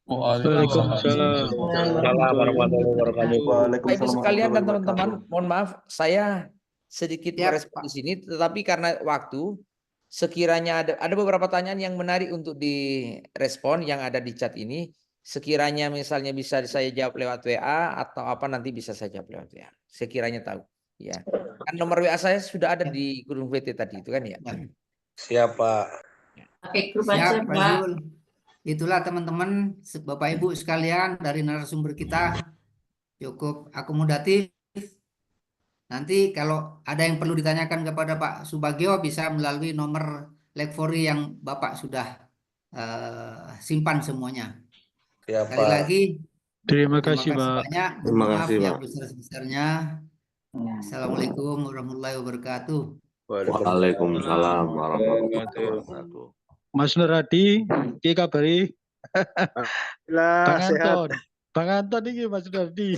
Waalaikumsalam warahmatullahi wabarakatuh. Bapak Ibu Waalaikumsalam sekalian dan warahmatullahi teman-teman, wabarakatuh. mohon maaf saya sedikit Siap, merespon di sini, tetapi karena waktu, sekiranya ada beberapa pertanyaan yang menarik untuk direspon yang ada di chat ini, sekiranya misalnya bisa saya jawab lewat WA atau apa nanti bisa saya jawab lewat WA. Sekiranya tahu, ya. Kan nomor WA saya sudah ada di kurung VT tadi itu kan ya. Siapa? Pakai grup aja, Siap, Pak Pak. Zul. Itulah teman-teman, Bapak Ibu sekalian dari narasumber kita cukup akomodatif. Nanti kalau ada yang perlu ditanyakan kepada Pak Subagio bisa melalui nomor Lekpori yang Bapak sudah simpan semuanya. Siapa? Sekali lagi, Terima kasih, Pak. banyak. Terima Maaf kasih, yang Pak. besar-besarnya. Assalamualaikum warahmatullahi wabarakatuh. Waalaikumsalam warahmatullahi wabarakatuh. wabarakatuh. Mas Nuradi, ki kabari? Alhamdulillah, Bang sehat. Anton. Bang Anton ini Mas Nuradi.